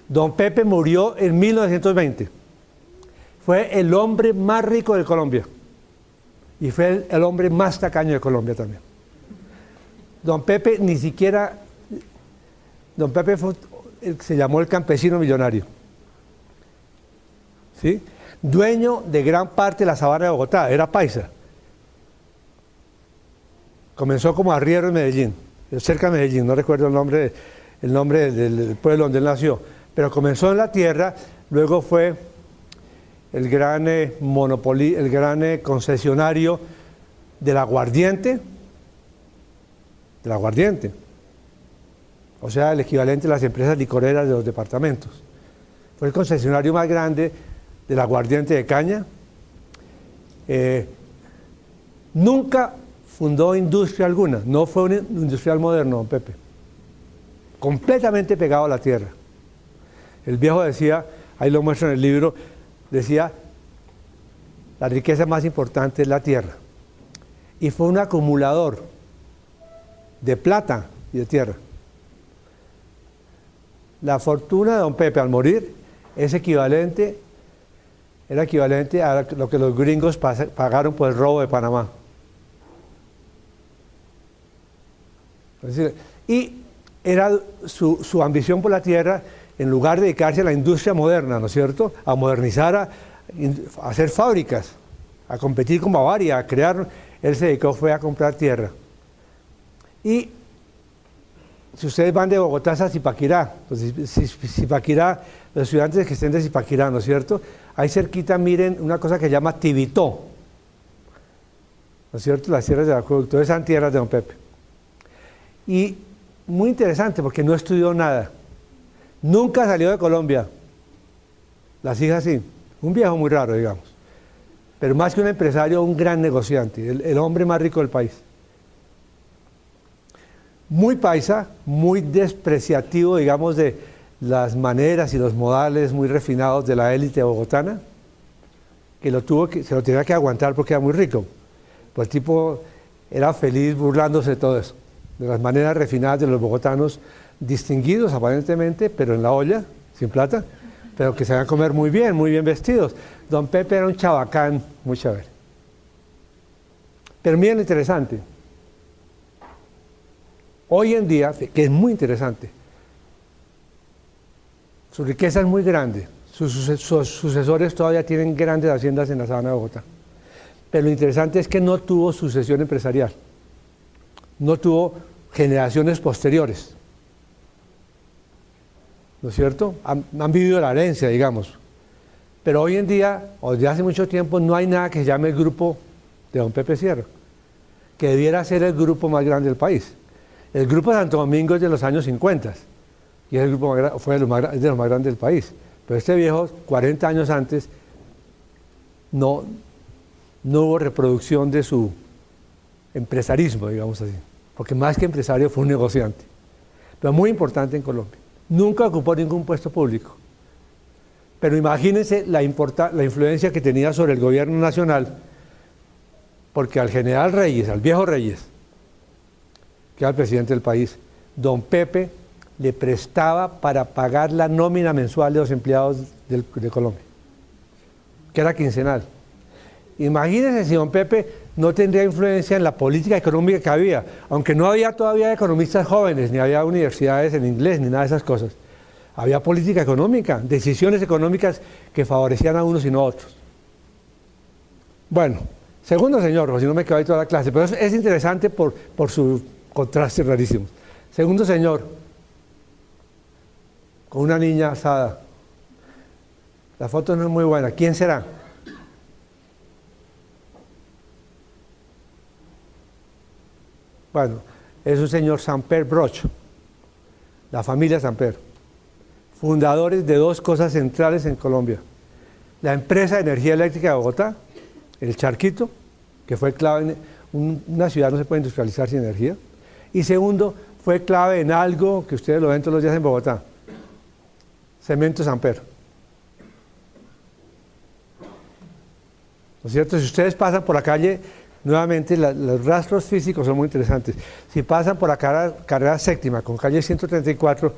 Don Pepe murió en 1920. Fue el hombre más rico de Colombia y fue el hombre más tacaño de Colombia también. Don Pepe se llamó el campesino millonario. ¿Sí? Dueño de gran parte de la sabana de Bogotá, era paisa. Comenzó como arriero en Medellín, cerca de Medellín, no recuerdo el nombre del pueblo donde él nació, pero comenzó en la tierra, luego fue el gran concesionario del aguardiente, o sea, el equivalente a las empresas licoreras de los departamentos. Fue el concesionario más grande del aguardiente de caña. Nunca fundó industria alguna, no fue un industrial moderno, don Pepe. Completamente pegado a la tierra. El viejo decía, ahí lo muestro en el libro, decía, la riqueza más importante es la tierra. Y fue un acumulador de plata y de tierra. La fortuna de don Pepe al morir era equivalente a lo que los gringos pagaron por el robo de Panamá. Y era su ambición por la tierra, en lugar de dedicarse a la industria moderna, ¿no es cierto?, a modernizar, a hacer fábricas, a competir con Bavaria, a crear, él se dedicó fue a comprar tierra. Y si ustedes van de Bogotá a Zipaquirá, pues Zipaquirá, los estudiantes que estén de Zipaquirá, ¿no es cierto?, ahí cerquita miren una cosa que se llama Tibitó, ¿no es cierto?, las tierras del acueducto, esas son tierras de don Pepe. Y muy interesante porque no estudió nada, nunca salió de Colombia, las hijas sí, un viejo muy raro, digamos, pero más que un empresario, un gran negociante, el hombre más rico del país. Muy paisa, muy despreciativo, digamos, de las maneras y los modales muy refinados de la élite bogotana, que se lo tenía que aguantar porque era muy rico. Pues el tipo era feliz burlándose de todo eso, de las maneras refinadas de los bogotanos, distinguidos aparentemente, pero en la olla, sin plata, pero que se van a comer muy bien vestidos. Don Pepe era un chabacán muy chévere. Pero miren lo interesante. Hoy en día, que es muy interesante, su riqueza es muy grande, sus sucesores todavía tienen grandes haciendas en la sabana de Bogotá. Pero lo interesante es que no tuvo sucesión empresarial, no tuvo generaciones posteriores, ¿no es cierto? Han vivido la herencia, digamos. Pero hoy en día, o desde hace mucho tiempo, no hay nada que se llame el grupo de don Pepe Sierra, que debiera ser el grupo más grande del país. El grupo de Santo Domingo es de los años 50 y es fue de los más grandes del país. Pero este viejo, 40 años antes, no hubo reproducción de su empresarismo, digamos así. Porque más que empresario fue un negociante. Pero muy importante en Colombia. Nunca ocupó ningún puesto público. Pero imagínense la influencia que tenía sobre el gobierno nacional, porque al general Reyes, al viejo Reyes, que era el presidente del país, don Pepe le prestaba para pagar la nómina mensual de los empleados de Colombia, que era quincenal. Imagínense si don Pepe no tendría influencia en la política económica que había, aunque no había todavía economistas jóvenes, ni había universidades en inglés, ni nada de esas cosas. Había política económica, decisiones económicas que favorecían a unos y no a otros. Bueno, segundo señor, o si no me quedo ahí toda la clase, pero es interesante por su contraste rarísimo. Segundo señor, con una niña asada. La foto no es muy buena. ¿Quién será? Bueno, es un señor Samper Broch, la familia Samper, fundadores de dos cosas centrales en Colombia. La empresa de energía eléctrica de Bogotá, el Charquito, que fue clave en una ciudad no se puede industrializar sin energía. Y segundo, fue clave en algo que ustedes lo ven todos los días en Bogotá, Cemento Samper. ¿No es cierto? Si ustedes pasan por la calle, nuevamente los rastros físicos son muy interesantes. Si pasan por la carrera séptima con calle 134,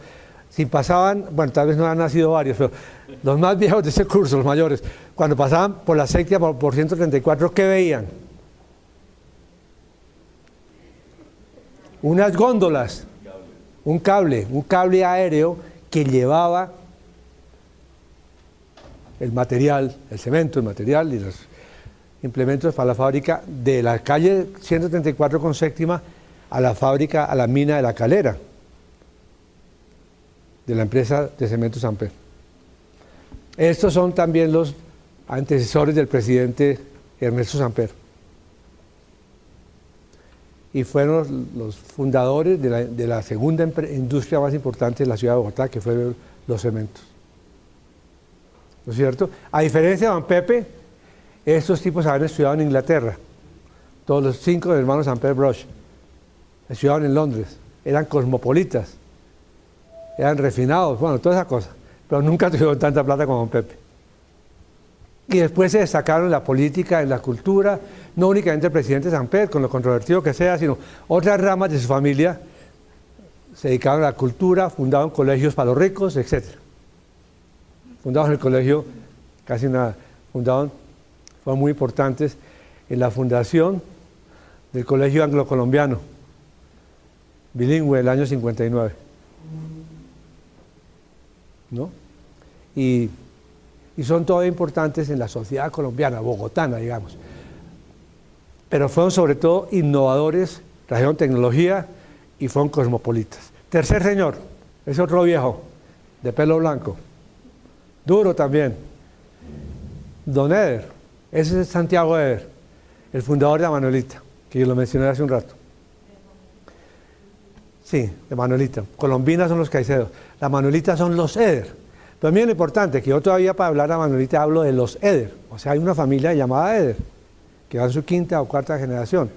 si pasaban, bueno, tal vez no han nacido varios, pero los más viejos de ese curso, los mayores, cuando pasaban por la séptima por 134, ¿qué veían? Unas góndolas, un cable aéreo que llevaba el material, el cemento, el material y los implementos para la fábrica de la calle 134 con séptima a la fábrica, a la mina de La Calera, de la empresa de Cemento Samper. Estos son también los antecesores del presidente Ernesto Samper. Y fueron los fundadores de la segunda industria más importante de la ciudad de Bogotá, que fue los cementos. ¿No es cierto? A diferencia de don Pepe, estos tipos habían estudiado en Inglaterra. Todos los 5 hermanos Samper Broch estudiaban en Londres. Eran cosmopolitas, eran refinados, bueno, toda esa cosa. Pero nunca tuvieron tanta plata como don Pepe. Y después se destacaron en la política, en la cultura, no únicamente el presidente Samper, con lo controvertido que sea, sino otras ramas de su familia se dedicaron a la cultura, fundaron colegios para los ricos, etc. Fundaron el colegio, casi nada, fueron muy importantes en la fundación del Colegio Anglo-Colombiano, bilingüe, del año 59. ¿no? Y son todos importantes en la sociedad colombiana, bogotana, digamos. Pero fueron sobre todo innovadores, trajeron tecnología y fueron cosmopolitas. Tercer señor, es otro viejo, de pelo blanco, duro también, don Eder, ese es Santiago Eder, el fundador de la Manuelita, que yo lo mencioné hace un rato. Sí, de Manuelita. Colombinas son los Caicedos, la Manuelita son los Eder. Pero también lo importante, que yo todavía para hablar de Manuelita hablo de los Eder, o sea, hay una familia llamada Eder, que va en su quinta o cuarta generación,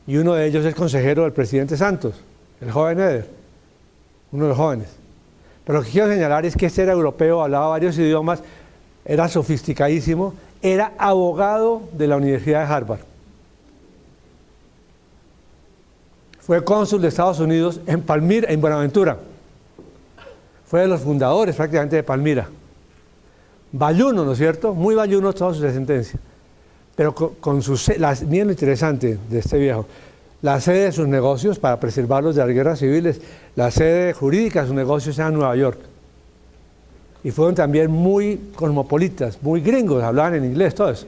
y uno de ellos es consejero del presidente Santos, el joven Eder, uno de los jóvenes. Pero lo que quiero señalar es que este era europeo, hablaba varios idiomas, era sofisticadísimo, era abogado de la Universidad de Harvard. Fue cónsul de Estados Unidos en Palmira, en Buenaventura. Fue de los fundadores prácticamente de Palmira. Bayuno, ¿no es cierto? Muy bayuno toda su descendencia. Pero miren lo interesante de este viejo, la sede de sus negocios, para preservarlos de las guerras civiles, la sede jurídica de sus negocios era en Nueva York. Y fueron también muy cosmopolitas, muy gringos, hablaban en inglés, todo eso.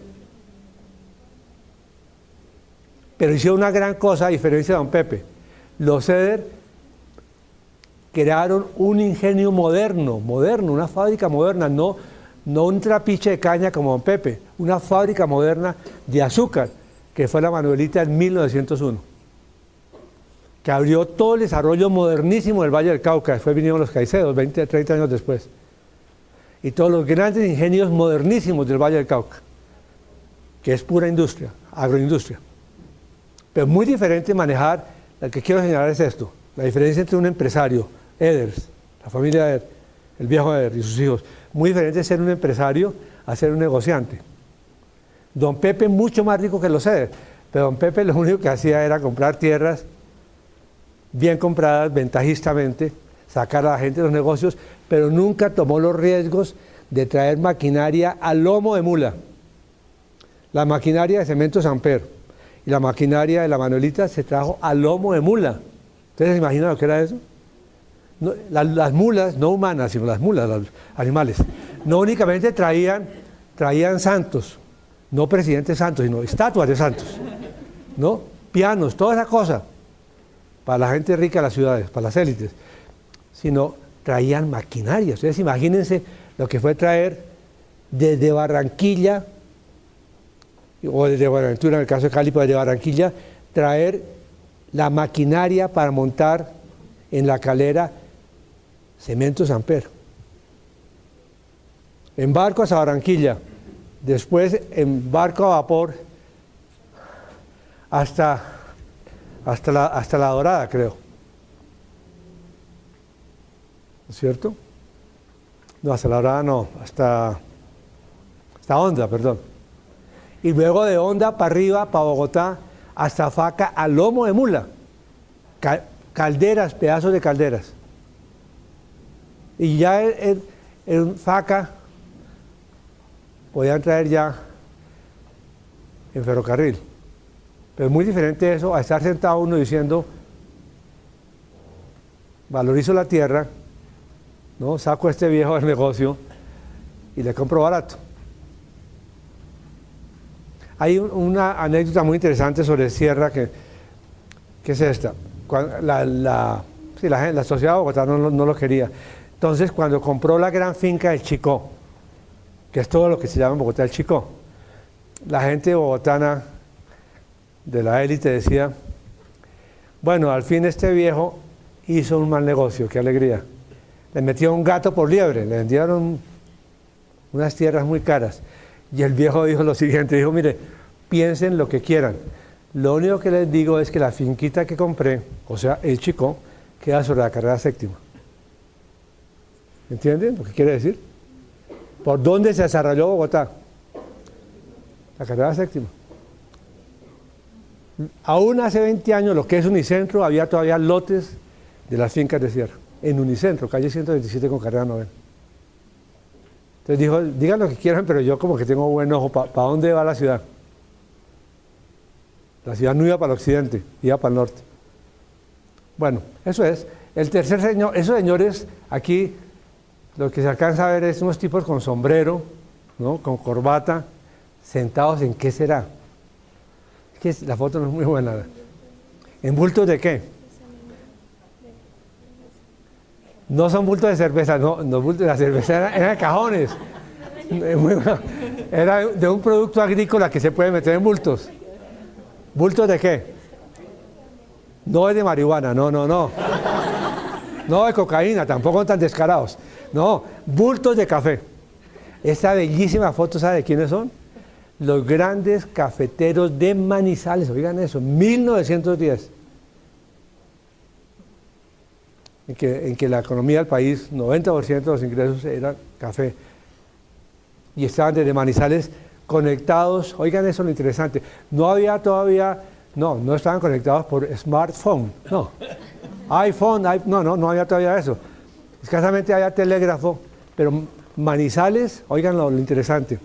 Pero hicieron una gran cosa a diferencia de don Pepe. Los Eder crearon un ingenio moderno, una fábrica moderna, no un trapiche de caña como don Pepe, una fábrica moderna de azúcar, que fue la Manuelita en 1901, que abrió todo el desarrollo modernísimo del Valle del Cauca. Después vinieron los Caicedos, 20, 30 años después. Y todos los grandes ingenios modernísimos del Valle del Cauca, que es pura industria, agroindustria. Pero muy diferente manejar, lo que quiero señalar es esto, la diferencia entre un empresario, Eders, la familia Eder, el viejo Eder y sus hijos, muy diferente ser un empresario a ser un negociante. Don Pepe mucho más rico que los Eder, pero don Pepe lo único que hacía era comprar tierras bien compradas, ventajistamente, sacar a la gente de los negocios, pero nunca tomó los riesgos de traer maquinaria al lomo de mula. La maquinaria de Cemento Samper y la maquinaria de la Manuelita se trajo al lomo de mula. ¿Ustedes se imaginan lo que era eso? No, las mulas, no humanas, sino las mulas, los animales, no únicamente traían santos, no presidentes santos, sino estatuas de santos, ¿no? Pianos, toda esa cosa, para la gente rica de las ciudades, para las élites, sino traían maquinaria. Ustedes imagínense lo que fue traer desde Barranquilla, o desde Buenaventura, en el caso de Cali, desde Barranquilla, traer la maquinaria para montar en la calera Cemento Samper. En barco hasta Barranquilla, después en barco a vapor hasta la Dorada, creo. ¿No es cierto? No, hasta la Dorada no, hasta Honda, perdón. Y luego de Honda para arriba, para Bogotá, hasta Faca, a lomo de mula. Calderas, pedazos de calderas. Y ya en Faca podían traer ya en ferrocarril. Pero es muy diferente eso a estar sentado uno diciendo, valorizo la tierra, ¿no? Saco a este viejo del negocio y le compro barato. Hay una anécdota muy interesante sobre Sierra que es esta. La sociedad de Bogotá no lo quería. Entonces, cuando compró la gran finca del Chicó, que es todo lo que se llama en Bogotá el Chicó, la gente bogotana de la élite decía, bueno, al fin este viejo hizo un mal negocio, qué alegría. Le metió un gato por liebre, le vendieron unas tierras muy caras. Y el viejo dijo lo siguiente, dijo, mire, piensen lo que quieran. Lo único que les digo es que la finquita que compré, o sea, el Chicó, queda sobre la carrera séptima. ¿Entienden lo que quiere decir? ¿Por dónde se desarrolló Bogotá? La carrera séptima. Aún hace 20 años, lo que es Unicentro, había todavía lotes de las fincas de Sierra. En Unicentro, calle 127 con carrera 9. Entonces dijo, digan lo que quieran, pero yo como que tengo buen ojo, ¿para dónde va la ciudad? La ciudad no iba para el occidente, iba para el norte. Bueno, eso es. El tercer señor, esos señores aquí, lo que se alcanza a ver es unos tipos con sombrero, ¿no? Con corbata, sentados en ¿qué será? Es que la foto no es muy buena. ¿En bultos de qué? No son bultos de cerveza, no bultos de la cerveza, eran cajones. Era de un producto agrícola que se puede meter en bultos. ¿Bultos de qué? No es de marihuana, no. No de cocaína, tampoco tan descarados. No, bultos de café. Esta bellísima foto, ¿sabe de quiénes son? Los grandes cafeteros de Manizales, oigan eso, 1910. En que la economía del país, 90% de los ingresos era café. Y estaban desde Manizales conectados, oigan eso lo interesante, no estaban conectados por smartphone, no. iPhone, no había todavía eso. Escasamente había telégrafo, pero Manizales, oigan lo interesante,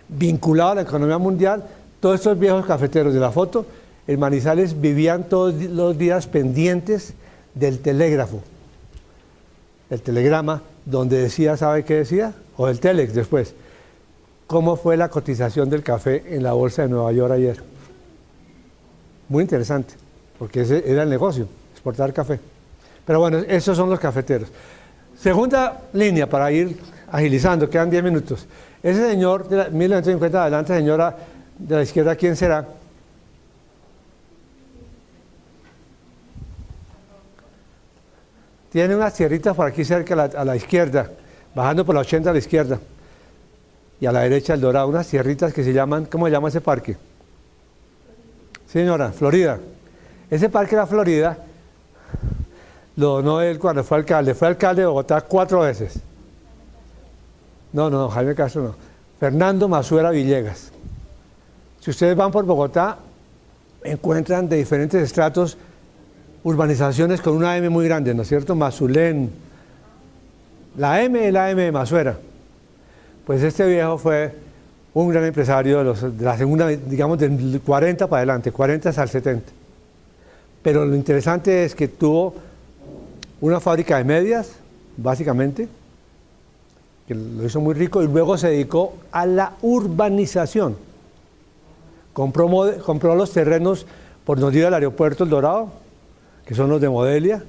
vinculado a la economía mundial, todos estos viejos cafeteros de la foto, en Manizales vivían todos los días pendientes del telégrafo, el telegrama, donde decía, ¿sabe qué decía? O el telex después. ¿Cómo fue la cotización del café en la bolsa de Nueva York ayer? Muy interesante, porque ese era el negocio, exportar café. Pero bueno, esos son los cafeteros. Segunda línea para ir agilizando, quedan 10 minutos. Ese señor de 1950 adelante, señora de la izquierda, ¿quién será? Tiene unas tierritas por aquí cerca a la izquierda, bajando por la 80 a la izquierda. Y a la derecha el Dorado, unas tierritas que se llaman, ¿cómo se llama ese parque? Sí, señora, Florida. Ese parque de la Florida lo donó él cuando fue alcalde. Fue alcalde de Bogotá 4 veces. No, Jaime Castro no. Fernando Masuera Villegas. Si ustedes van por Bogotá, encuentran de diferentes estratos urbanizaciones con una M muy grande, ¿no es cierto? Mazulén. La M es la M de Masuera. Pues este viejo fue un gran empresario de la segunda, digamos, del 40 para adelante, 40 hasta el 70. Pero lo interesante es que tuvo una fábrica de medias, básicamente, que lo hizo muy rico, y luego se dedicó a la urbanización. Compró los terrenos por donde iba el aeropuerto El Dorado, que son los de Modelia,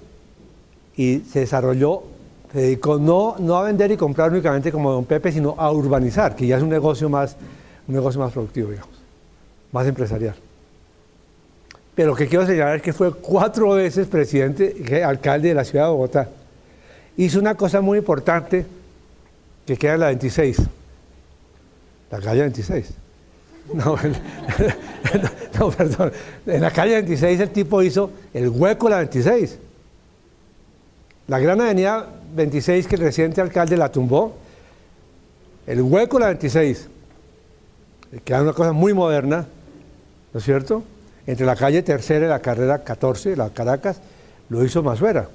y se desarrolló, se dedicó no a vender y comprar únicamente como Don Pepe, sino a urbanizar, que ya es un negocio más productivo, digamos, más empresarial. Pero lo que quiero señalar es que fue 4 veces alcalde de la ciudad de Bogotá. Hizo una cosa muy importante que queda en la 26, la calle 26. No, perdón. En la calle 26 el tipo hizo el hueco de la 26. La gran avenida 26 que el reciente alcalde la tumbó, el hueco de la 26, que era una cosa muy moderna, ¿no es cierto? Entre la calle Tercera y la carrera 14, la Caracas, lo hizo Masuera.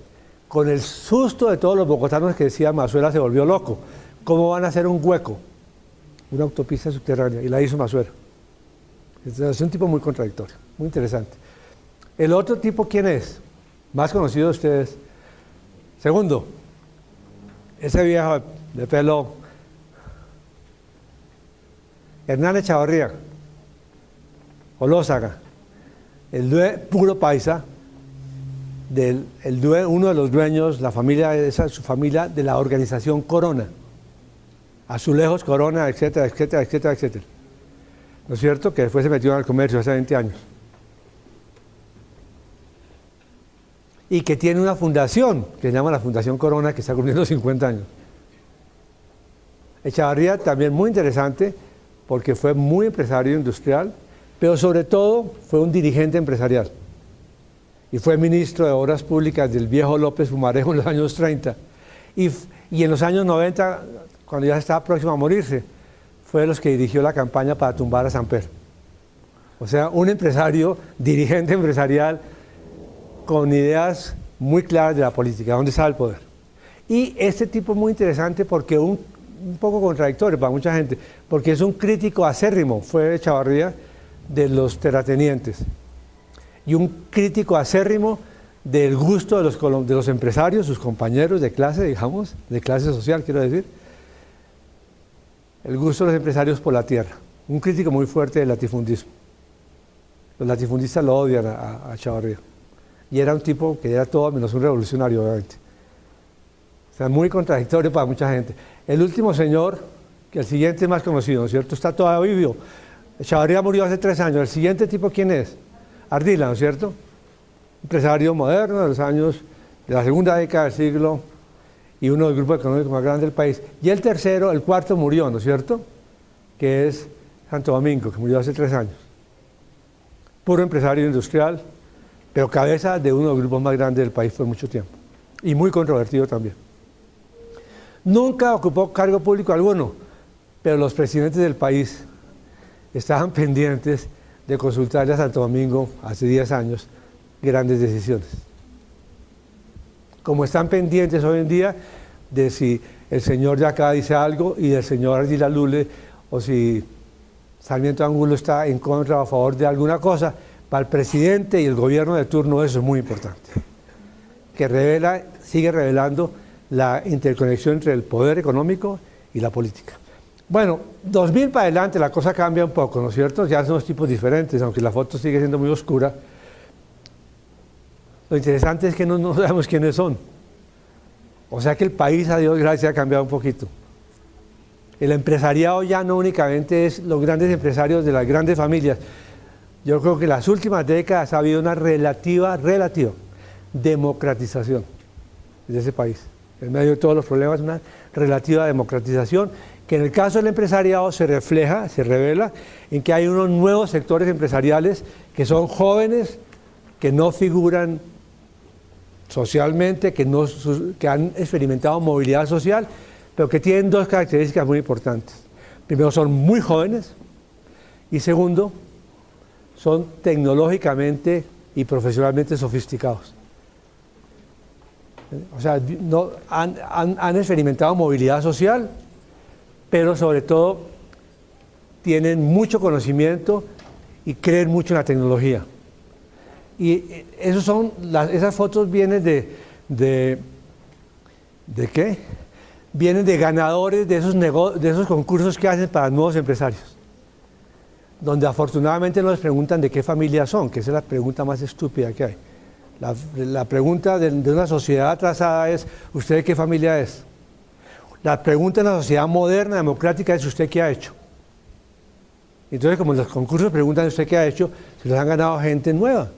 Con el susto de todos los bogotanos que decían Masuera se volvió loco. ¿Cómo van a hacer un hueco? Una autopista subterránea, y la hizo Masuera. Es un tipo muy contradictorio, muy interesante. ¿El otro tipo quién es? Más conocido de ustedes. Segundo, ese viejo de pelo, Hernán Echavarría, Olózaga, puro paisa, uno de los dueños, la familia, su familia de la organización Corona. Azulejos, Corona, etcétera. ¿No es cierto? Que después se metió en el comercio hace 20 años. Y que tiene una fundación, que se llama la Fundación Corona, que está cumpliendo 50 años. Echavarría también muy interesante, porque fue muy empresario industrial, pero sobre todo fue un dirigente empresarial. Y fue ministro de Obras Públicas del viejo López Pumarejo en los años 30. Y en los años 90, cuando ya estaba próximo a morirse, fue de los que dirigió la campaña para tumbar a Samper. O sea, un empresario, dirigente empresarial, con ideas muy claras de la política, dónde estaba el poder. Y este tipo es muy interesante porque un poco contradictorio para mucha gente, porque es un crítico acérrimo, fue Echavarría, de los terratenientes. Y un crítico acérrimo del gusto de los empresarios, sus compañeros de clase, digamos, de clase social, quiero decir, el gusto de los empresarios por la tierra. Un crítico muy fuerte del latifundismo. Los latifundistas lo odian a Echavarría. Y era un tipo que era todo menos un revolucionario, obviamente. O sea, muy contradictorio para mucha gente. El último señor, que el siguiente más conocido, ¿no es cierto? Está todavía vivo. Echavarría murió hace 3 años. ¿El siguiente tipo quién es? Ardila, ¿no es cierto? Empresario moderno de los años de la segunda década del siglo y uno del grupo económico más grande del país. Y el tercero, el cuarto murió, ¿no es cierto? Que es Santo Domingo, que murió hace 3 años. Puro empresario industrial, pero cabeza de uno de los grupos más grandes del país por mucho tiempo. Y muy controvertido también. Nunca ocupó cargo público alguno, pero los presidentes del país estaban pendientes de consultarle a Santo Domingo hace 10 años grandes decisiones. Como están pendientes hoy en día de si el señor de acá dice algo y del señor Ardila Lule, o si Sarmiento Angulo está en contra o a favor de alguna cosa, para el presidente y el gobierno de turno eso es muy importante. Que sigue revelando la interconexión entre el poder económico y la política. Bueno, 2000 para adelante la cosa cambia un poco, ¿no es cierto? Ya son tipos diferentes, aunque la foto sigue siendo muy oscura. Lo interesante es que no sabemos quiénes son. O sea que el país, a Dios gracias, ha cambiado un poquito. El empresariado ya no únicamente es los grandes empresarios de las grandes familias. Yo creo que en las últimas décadas ha habido una relativa democratización de ese país. En medio de todos los problemas, una relativa democratización que en el caso del empresariado se revela en que hay unos nuevos sectores empresariales que son jóvenes, que no figuran socialmente, que han experimentado movilidad social, pero que tienen 2 características muy importantes. Primero, son muy jóvenes y segundo, son tecnológicamente y profesionalmente sofisticados. O sea, han experimentado movilidad social, pero sobre todo tienen mucho conocimiento y creen mucho en la tecnología. Y esas fotos vienen ¿de qué? Vienen de ganadores de esos concursos que hacen para nuevos empresarios, donde afortunadamente no les preguntan de qué familia son, que esa es la pregunta más estúpida que hay. La pregunta de una sociedad atrasada es, ¿usted de qué familia es? La pregunta en la sociedad moderna, democrática, es ¿usted qué ha hecho? Entonces, como los concursos preguntan ¿usted qué ha hecho?, se los han ganado gente nueva,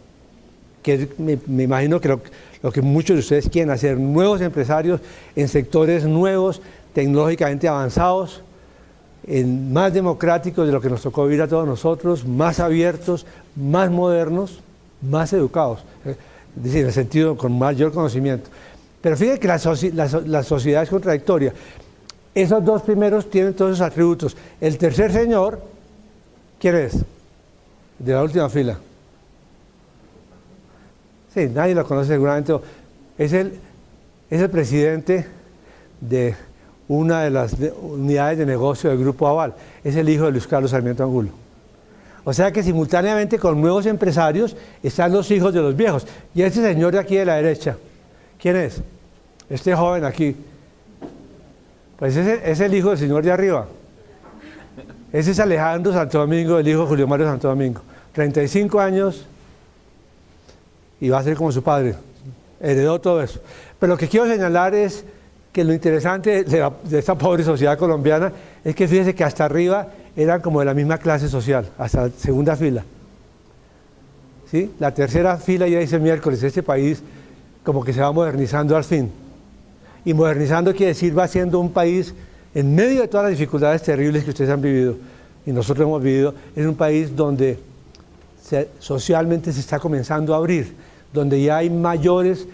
que me imagino que lo que muchos de ustedes quieren hacer, nuevos empresarios en sectores nuevos, tecnológicamente avanzados, más democráticos de lo que nos tocó vivir a todos nosotros, más abiertos, más modernos, más educados, es decir, en el sentido con mayor conocimiento. Pero fíjense que la sociedad es contradictoria. Esos 2 primeros tienen todos esos atributos. El tercer señor, ¿quién es? De la última fila. Sí, nadie lo conoce seguramente. Es el presidente de una de las unidades de negocio del Grupo Aval. Es el hijo de Luis Carlos Sarmiento Angulo. O sea que simultáneamente con nuevos empresarios están los hijos de los viejos. Y este señor de aquí de la derecha, ¿quién es? Este joven aquí. Pues es el hijo del señor de arriba. Ese es Alejandro Santo Domingo, el hijo de Julio Mario Santo Domingo. 35 años y va a ser como su padre. Heredó todo eso. Pero lo que quiero señalar es que lo interesante de esta pobre sociedad colombiana es que fíjense que hasta arriba eran como de la misma clase social, hasta la segunda fila. ¿Sí? La tercera fila ya dice miércoles, este país como que se va modernizando al fin. Y modernizando quiere decir va siendo un país, en medio de todas las dificultades terribles que ustedes han vivido, y nosotros hemos vivido, es un país donde socialmente se está comenzando a abrir, donde ya hay mayores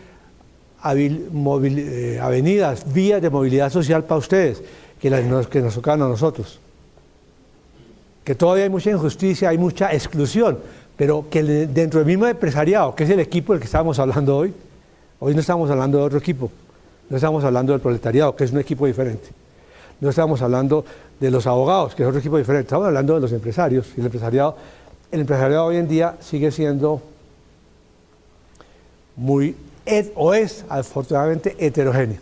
avenidas, vías de movilidad social para ustedes, que nos tocan a nosotros. Que todavía hay mucha injusticia, hay mucha exclusión, pero que dentro del mismo empresariado, que es el equipo del que estamos hablando hoy no estamos hablando de otro equipo, no estamos hablando del proletariado, que es un equipo diferente, no estamos hablando de los abogados, que es otro equipo diferente, estamos hablando de los empresarios, y el empresariado hoy en día sigue siendo es afortunadamente heterogéneo.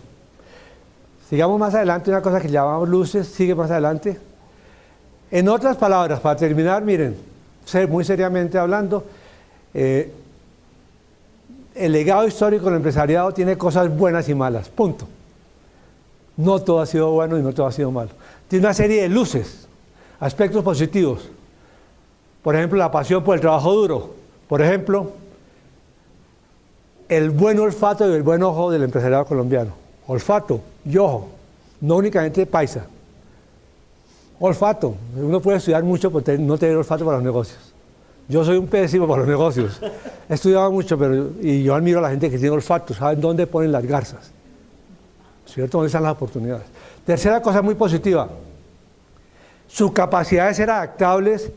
Sigamos más adelante, una cosa que llamamos luces, sigue más adelante. En otras palabras, para terminar, miren, muy seriamente hablando, el legado histórico del empresariado tiene cosas buenas y malas, punto. No todo ha sido bueno y no todo ha sido malo. Tiene una serie de luces, aspectos positivos. Por ejemplo, la pasión por el trabajo duro. Por ejemplo, el buen olfato y el buen ojo del empresariado colombiano. Olfato y ojo, no únicamente paisa. Olfato. Uno puede estudiar mucho por no tener olfato para los negocios. Yo soy un pésimo para los negocios. He estudiado mucho, y yo admiro a la gente que tiene olfato, saben dónde ponen las garzas, ¿cierto? ¿Dónde están las oportunidades? Tercera cosa muy positiva, su capacidad de ser adaptables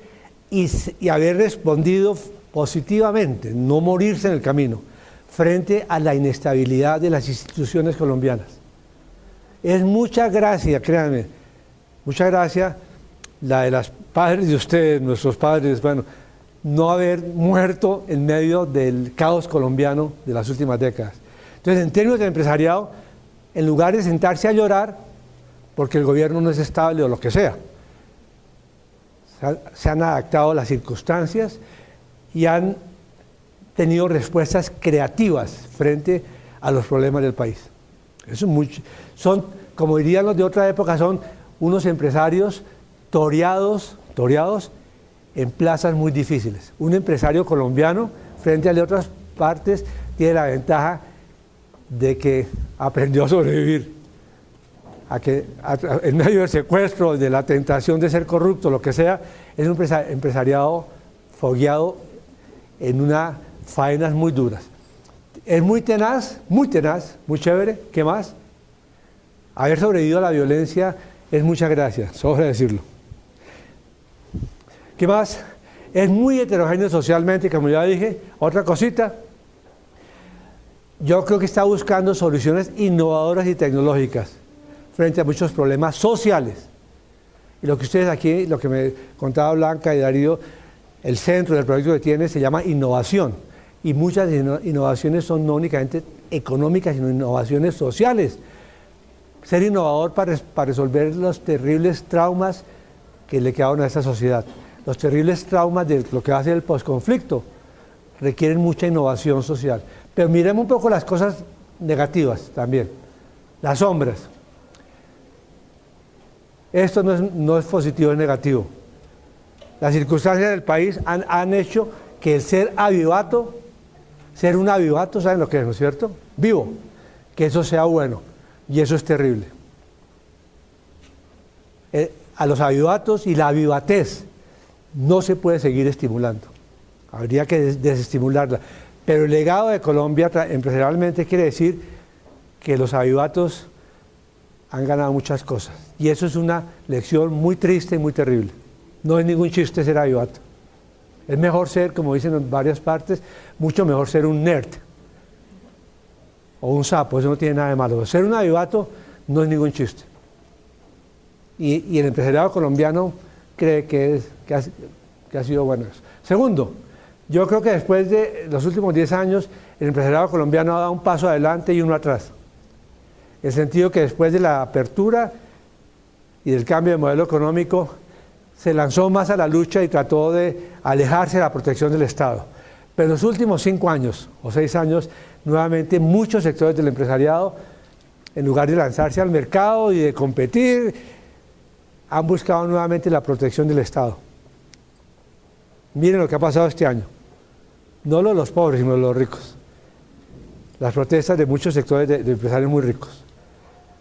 y haber respondido positivamente, no morirse en el camino, frente a la inestabilidad de las instituciones colombianas. Es mucha gracia, créanme, mucha gracia la de los padres de ustedes, nuestros padres, bueno, no haber muerto en medio del caos colombiano de las últimas décadas. Entonces, en términos de empresariado, en lugar de sentarse a llorar porque el gobierno no es estable o lo que sea, se han adaptado a las circunstancias y han tenido respuestas creativas frente a los problemas del país. Eso son, como dirían los de otra época, son unos empresarios toreados en plazas muy difíciles. Un empresario colombiano, frente a de otras partes, tiene la ventaja de que aprendió a sobrevivir, en medio del secuestro, de la tentación de ser corrupto, lo que sea, es un empresariado fogueado en unas faenas muy duras. Es muy tenaz, muy chévere. ¿Qué más? Haber sobrevivido a la violencia es mucha gracia, sobra decirlo. ¿Qué más? Es muy heterogéneo socialmente, como ya dije. Otra cosita, yo creo que está buscando soluciones innovadoras y tecnológicas frente a muchos problemas sociales. Y lo que ustedes aquí, lo que me contaba Blanca y Darío, el centro del proyecto que tiene se llama innovación. Y muchas innovaciones son no únicamente económicas, sino innovaciones sociales. Ser innovador para resolver los terribles traumas que le quedaron a esta sociedad. Los terribles traumas de lo que va a ser el posconflicto requieren mucha innovación social. Pero miremos un poco las cosas negativas también. Las sombras. Esto no es positivo, es negativo. Las circunstancias del país han hecho que el ser un avivato, ¿saben lo que es, no es cierto? Vivo, que eso sea bueno, y eso es terrible. A los avivatos y la avivatez no se puede seguir estimulando, habría que desestimularla. Pero el legado de Colombia empresarialmente quiere decir que los avivatos han ganado muchas cosas, y eso es una lección muy triste y muy terrible. No es ningún chiste ser avivato. Es mejor ser, como dicen en varias partes, mucho mejor ser un nerd o un sapo, eso no tiene nada de malo. Ser un avivato no es ningún chiste. Y el empresariado colombiano cree que ha sido bueno eso. Segundo, yo creo que después de los últimos 10 años, el empresariado colombiano ha dado un paso adelante y uno atrás. En el sentido que después de la apertura y del cambio de modelo económico, se lanzó más a la lucha y trató de alejarse de la protección del Estado. Pero en los últimos 5 años o 6 años, nuevamente muchos sectores del empresariado, en lugar de lanzarse al mercado y de competir, han buscado nuevamente la protección del Estado. Miren lo que ha pasado este año. No lo de los pobres, sino de los ricos. Las protestas de muchos sectores de empresarios muy ricos.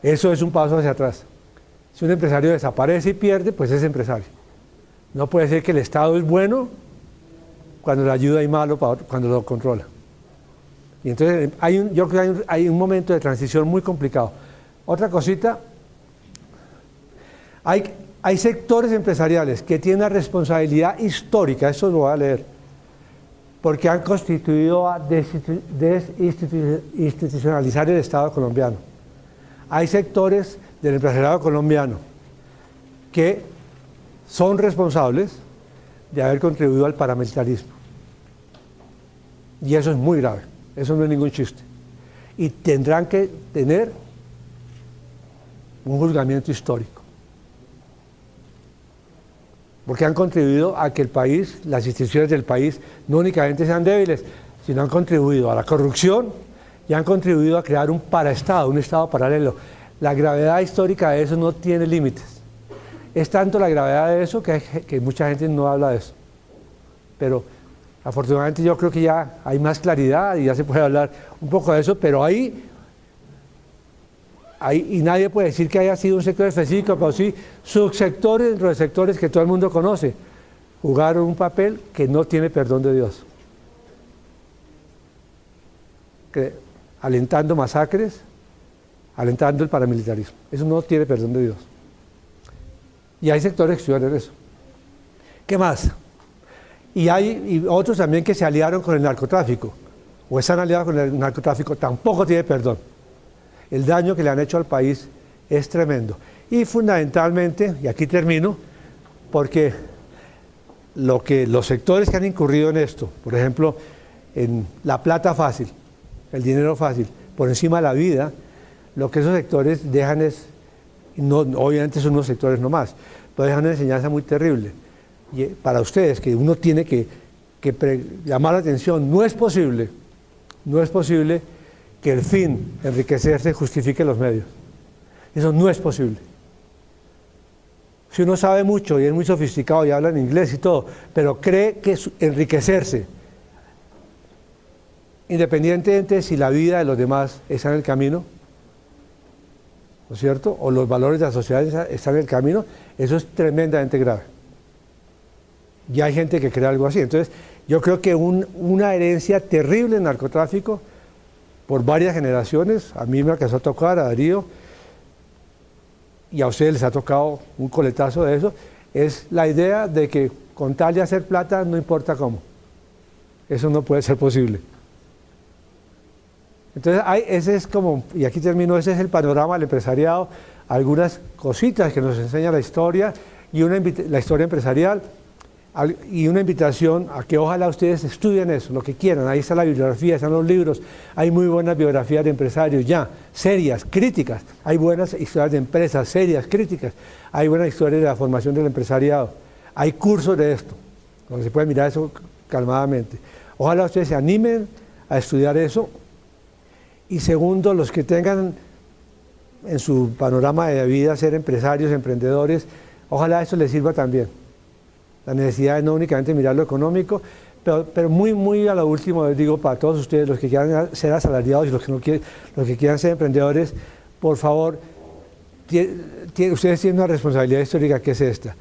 Eso es un paso hacia atrás. Si un empresario desaparece y pierde, pues es empresario. No puede ser que el Estado es bueno cuando le ayuda y malo cuando lo controla. Y entonces yo creo que hay un momento de transición muy complicado. Otra cosita, hay sectores empresariales que tienen una responsabilidad histórica, eso lo voy a leer, porque han constituido a desinstitucionalizar el Estado colombiano. Hay sectores del empresariado colombiano que son responsables de haber contribuido al paramilitarismo. Y eso es muy grave. eso no es ningún chiste. Y tendrán que tener un juzgamiento histórico. Porque han contribuido a que el país, las instituciones del país, no únicamente sean débiles, sino han contribuido a la corrupción y han contribuido a crear un paraestado, un estado paralelo. La gravedad histórica de eso no tiene límites. Es tanto la gravedad de eso que mucha gente no habla de eso. Pero afortunadamente yo creo que ya hay más claridad y ya se puede hablar un poco de eso, pero ahí y nadie puede decir que haya sido un sector específico, pero sí subsectores dentro de sectores que todo el mundo conoce, jugaron un papel que no tiene perdón de Dios. Alentando masacres, alentando el paramilitarismo. Eso no tiene perdón de Dios. Y hay sectores que estudian eso. ¿Qué más? Y hay otros también que se aliaron con el narcotráfico, o están aliados con el narcotráfico, tampoco tiene perdón. El daño que le han hecho al país es tremendo. Y fundamentalmente, y aquí termino, porque los sectores que han incurrido en esto, por ejemplo, en la plata fácil, el dinero fácil, por encima de la vida, lo que esos sectores dejan es, no, obviamente son unos sectores nomás, pero dejan una enseñanza muy terrible. Y para ustedes, que uno tiene que llamar la atención, no es posible que el fin, enriquecerse, justifique los medios. Eso no es posible. Si uno sabe mucho y es muy sofisticado y habla en inglés y todo, pero cree que enriquecerse, independientemente si la vida de los demás está en el camino, ¿no es cierto?, o los valores de la sociedad están en el camino, eso es tremendamente grave. Ya hay gente que cree algo así. Entonces, yo creo que una herencia terrible en narcotráfico, por varias generaciones, a mí me alcanzó a tocar, a Darío, y a ustedes les ha tocado un coletazo de eso, es la idea de que con tal de hacer plata, no importa cómo. Eso no puede ser posible. Entonces, ese es como, y aquí termino, ese es el panorama del empresariado, algunas cositas que nos enseña la historia, y la historia empresarial, y una invitación a que ojalá ustedes estudien eso, lo que quieran. Ahí está la bibliografía, están los libros, hay muy buenas biografías de empresarios ya, serias, críticas, hay buenas historias de empresas, serias, críticas, hay buenas historias de la formación del empresariado, hay cursos de esto, donde se puede mirar eso calmadamente. Ojalá ustedes se animen a estudiar eso, y segundo, los que tengan en su panorama de vida ser empresarios, emprendedores, ojalá eso les sirva también. La necesidad de no únicamente mirar lo económico, pero muy a lo último les digo para todos ustedes, los que quieran ser asalariados y los que quieran ser emprendedores, por favor, ustedes tienen una responsabilidad histórica que es esta.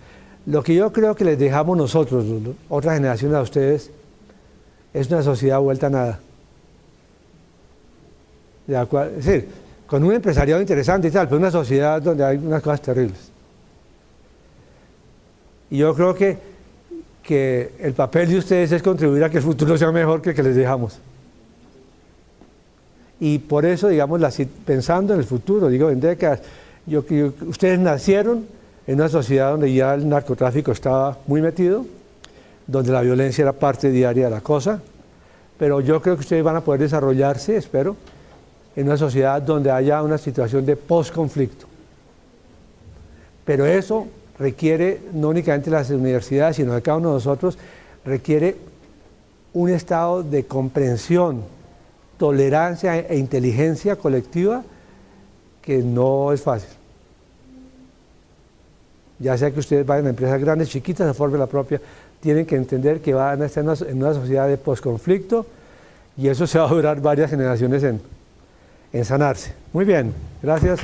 Lo que yo creo que les dejamos nosotros, otras generaciones a ustedes, es una sociedad vuelta a nada. Es decir, con un empresariado interesante y tal, pero una sociedad donde hay unas cosas terribles. Y yo creo que el papel de ustedes es contribuir a que el futuro sea mejor que el que les dejamos. Y por eso, digamos, pensando en el futuro, digo, en décadas, ustedes nacieron en una sociedad donde ya el narcotráfico estaba muy metido, donde la violencia era parte diaria de la cosa, pero yo creo que ustedes van a poder desarrollarse, espero, en una sociedad donde haya una situación de posconflicto. Pero eso requiere, no únicamente las universidades, sino de cada uno de nosotros, requiere un estado de comprensión, tolerancia e inteligencia colectiva que no es fácil. Ya sea que ustedes vayan a empresas grandes, chiquitas, de forma la propia, tienen que entender que van a estar en una sociedad de posconflicto y eso se va a durar varias generaciones en sanarse. Muy bien, gracias.